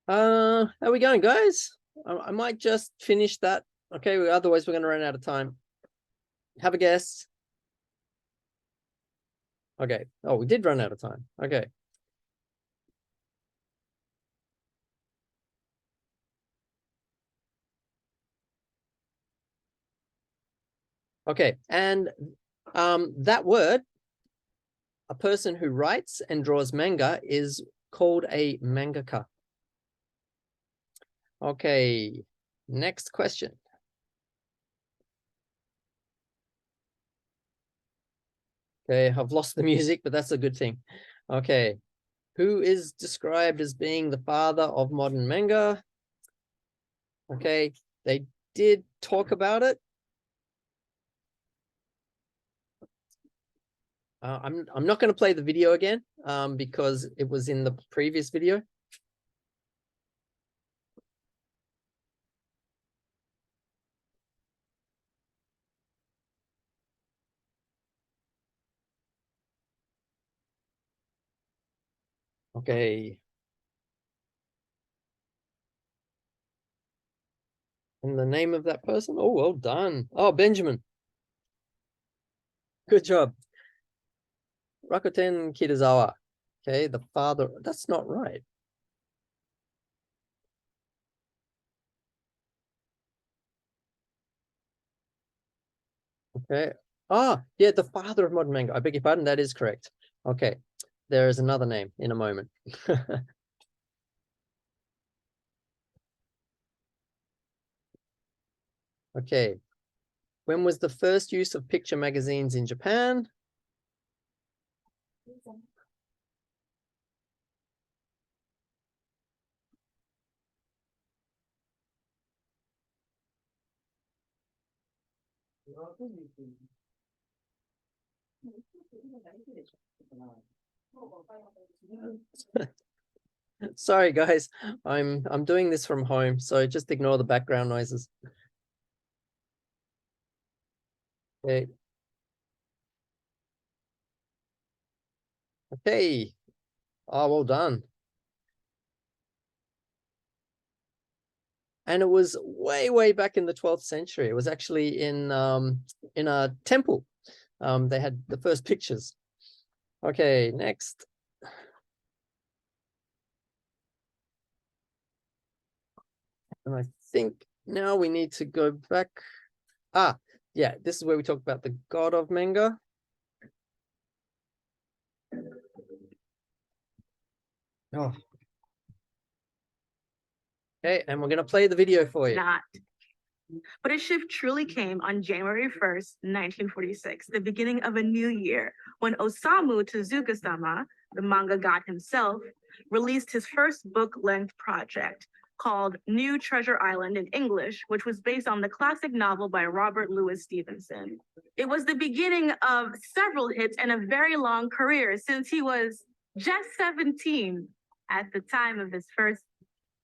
How are we going, guys? I might just finish that. Okay, otherwise we're going to run out of time. Have a guess. Okay. Oh, we did run out of time. Okay. Okay, and that word, a person who writes and draws manga, is called a mangaka. Okay, next question. Okay, I've lost the music, but that's a good thing. Okay, who is described as being the father of modern manga? Okay, they did talk about it. I'm not going to play the video again because it was in the previous video. Okay. And the name of that person? Oh, well done. Oh, Benjamin. Good job. Rakuten Kitazawa. Okay, the father. That's not right. Okay. Ah, yeah, the father of modern manga. I beg your pardon. That is correct. Okay. There is another name in a moment. Okay. When was the first use of picture magazines in Japan? Sorry, guys. I'm doing this from home, so just ignore the background noises. Okay. Okay. Oh, well done. And it was way back in the 12th century. It was actually in a temple. They had the first pictures. Okay, next. And I think now we need to go back. Ah, yeah, this is where we talk about the god of manga. Oh. Okay, and we're going to play the video for you. Not. But a shift truly came on January 1st, 1946, the beginning of a new year, when Osamu Tezuka-sama, the manga god himself, released his first book-length project called New Treasure Island in English, which was based on the classic novel by Robert Louis Stevenson. It was the beginning of several hits and a very long career, since he was just 17 at the time of his first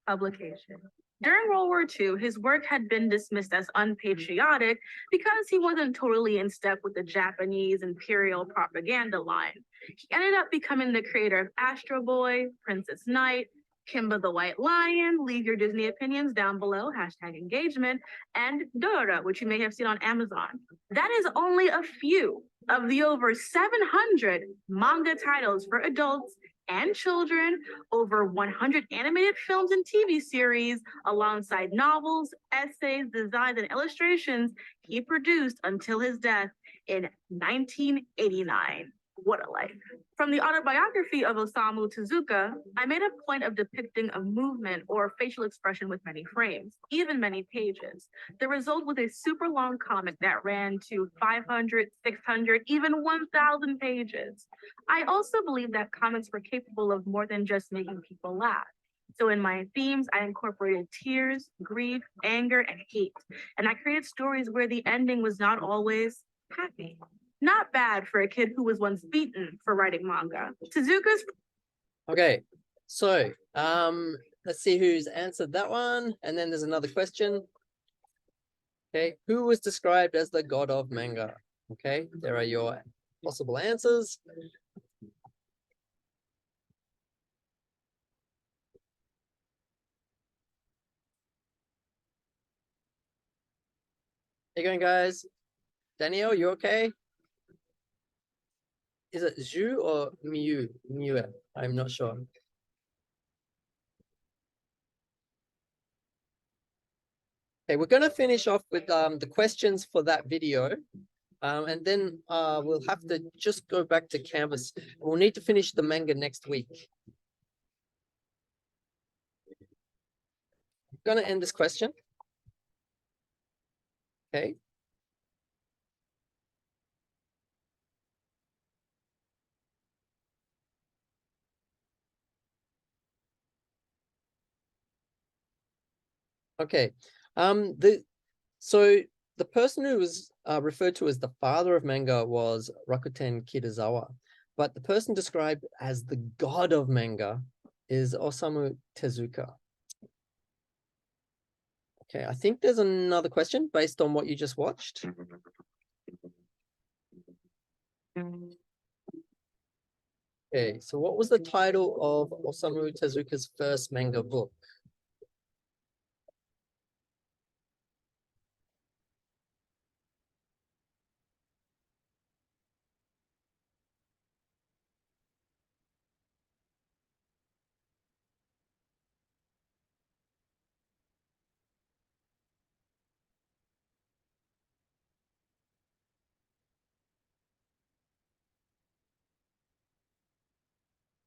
publication. During World War II, his work had been dismissed as unpatriotic because he wasn't totally in step with the Japanese imperial propaganda line. He ended up becoming the creator of Astro Boy, Princess Knight, Kimba the White Lion, leave your Disney opinions down below, #engagement, and Dora, which you may have seen on Amazon. That is only a few of the over 700 manga titles for adults and children, over 100 animated films and TV series, alongside novels, essays, designs, and illustrations he produced until his death in 1989. What a life. From the autobiography of Osamu Tezuka, I made a point of depicting a movement or facial expression with many frames, even many pages. The result was a super long comic that ran to 500, 600, even 1,000 pages. I also believe that comics were capable of more than just making people laugh. So in my themes, I incorporated tears, grief, anger, and hate. And I created stories where the ending was not always happy. Not bad for a kid who was once beaten for writing manga. Tezuka's. Okay, so let's see who's answered that one. And then there's another question. Okay, who was described as the god of manga? Okay, there are your possible answers. How you going, guys? Danielle, you okay? Is it Zhu or Miu? Miu, I'm not sure. Okay, we're going to finish off with the questions for that video. And then we'll have to just go back to Canvas. We'll need to finish the manga next week. I'm going to end this question. Okay. Okay. So the person who was referred to as the father of manga was Rakuten Kitazawa, but the person described as the god of manga is Osamu Tezuka. Okay, I think there's another question based on what you just watched. Okay, so what was the title of Osamu Tezuka's first manga book?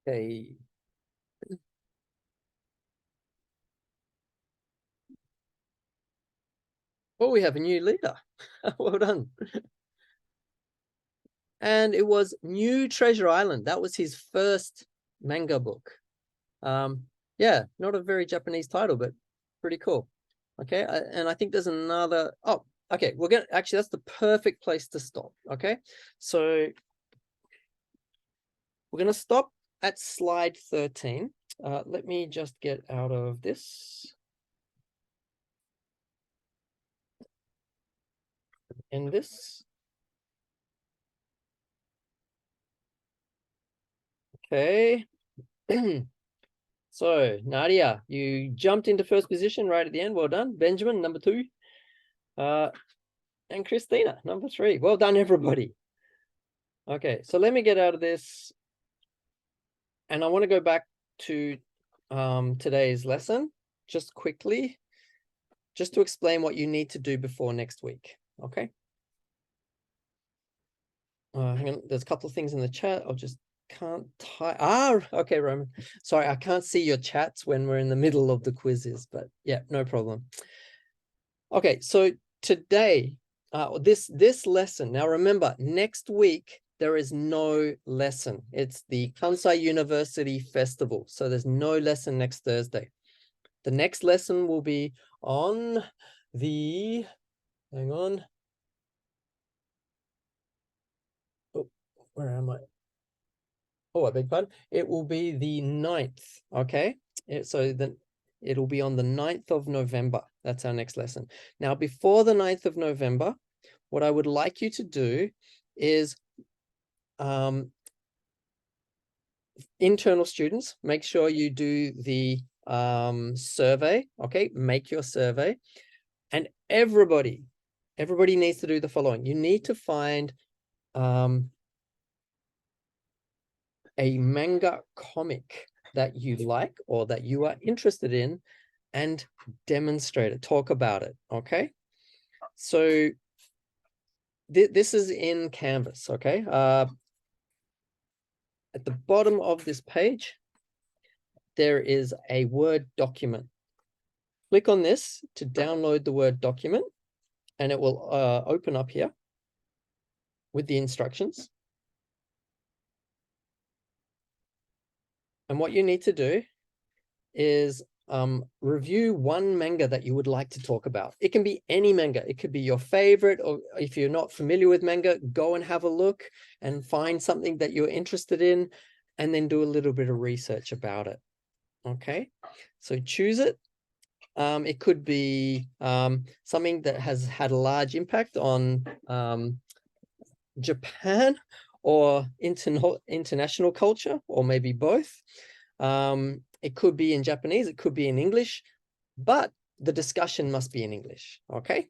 Okay. Oh, we have a new leader. Well done. And it was New Treasure Island. That was his first manga book. Yeah, not a very Japanese title, but pretty cool. Okay, and I think there's another. Oh, okay, we're gonna actually, that's the perfect place to stop. Okay, so we're gonna stop at slide 13. Let me just get out of this. In this. Okay. So Nadia, you jumped into first position right at the end. Well done. Benjamin, number 2. And Christina, number 3. Well done, everybody. Okay, so let me get out of this. And I want to go back to today's lesson just quickly, just to explain what you need to do before next week. Okay. Hang on, there's a couple of things in the chat. I'll just can't type. Okay, Roman. Sorry, I can't see your chats when we're in the middle of the quizzes, but yeah, no problem. Okay, so today, this lesson. Now remember, next week there is no lesson. It's the Kansai University Festival, so there's no lesson next Thursday. The next lesson will be on the. Hang on. Oh, where am I? Oh, I beg pardon. It will be the 9th. Okay, so then it'll be on the 9th of November. That's our next lesson. Now, before the 9th of November, what I would like you to do is internal students, make sure you do the survey. Okay, make your survey. And everybody needs to do the following. You need to find a manga comic that you like or that you are interested in and demonstrate it, talk about it. Okay, so this is in Canvas. Okay, at the bottom of this page there is a Word document. Click on this to download the Word document and it will open up here with the instructions. And what you need to do is review one manga that you would like to talk about. It can be any manga. It could be your favorite, or if you're not familiar with manga, go and have a look and find something that you're interested in and then do a little bit of research about it. Okay, so choose it. It could be something that has had a large impact on Japan or international culture, or maybe both. It could be in Japanese, it could be in English, but the discussion must be in English. Okay,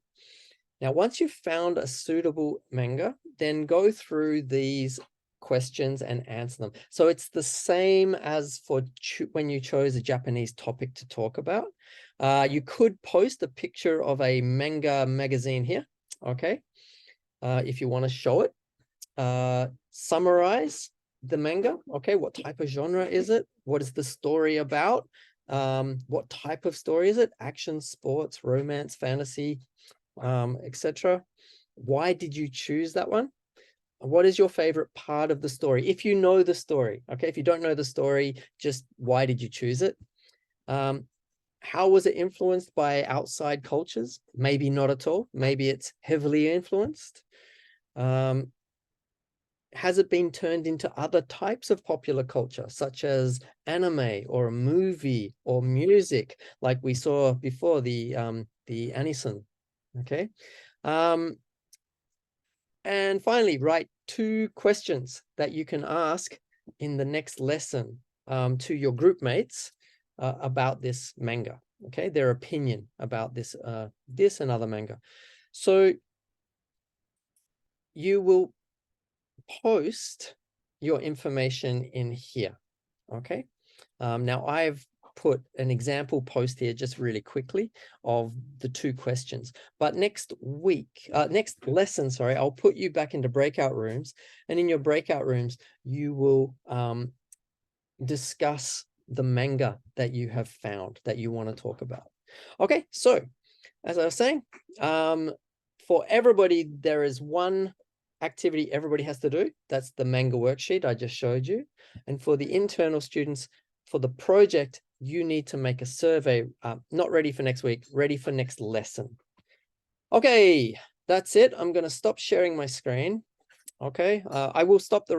Now, once you've found a suitable manga, then go through these questions and answer them. So it's the same as for when you chose a Japanese topic to talk about. You could post a picture of a manga magazine here, okay? If you want to show it. Summarize the manga, okay? What type of genre is it? What is the story about? What type of story is it? Action, sports, romance, fantasy, etc. Why did you choose that one? What is your favorite part of the story? If you know the story, okay? If you don't know the story, just why did you choose it? How was it influenced by outside cultures? Maybe not at all. Maybe it's heavily influenced. Has it been turned into other types of popular culture, such as anime or a movie or music, like we saw before, the anison, okay? And finally, write 2 questions that you can ask in the next lesson to your group mates about this manga, okay? Their opinion about this, this and other manga. So you will post your information in here, okay? Now I've put an example post here just really quickly of the 2 questions, but next lesson, sorry, I'll put you back into breakout rooms, and in your breakout rooms, you will discuss the manga that you have found that you want to talk about. Okay, so as I was saying, for everybody, there is one activity everybody has to do. That's the manga worksheet I just showed you. And for the internal students, for the project, you need to make a survey, not ready for next week, ready for next lesson. Okay, that's it. I'm going to stop sharing my screen. Okay, I will stop the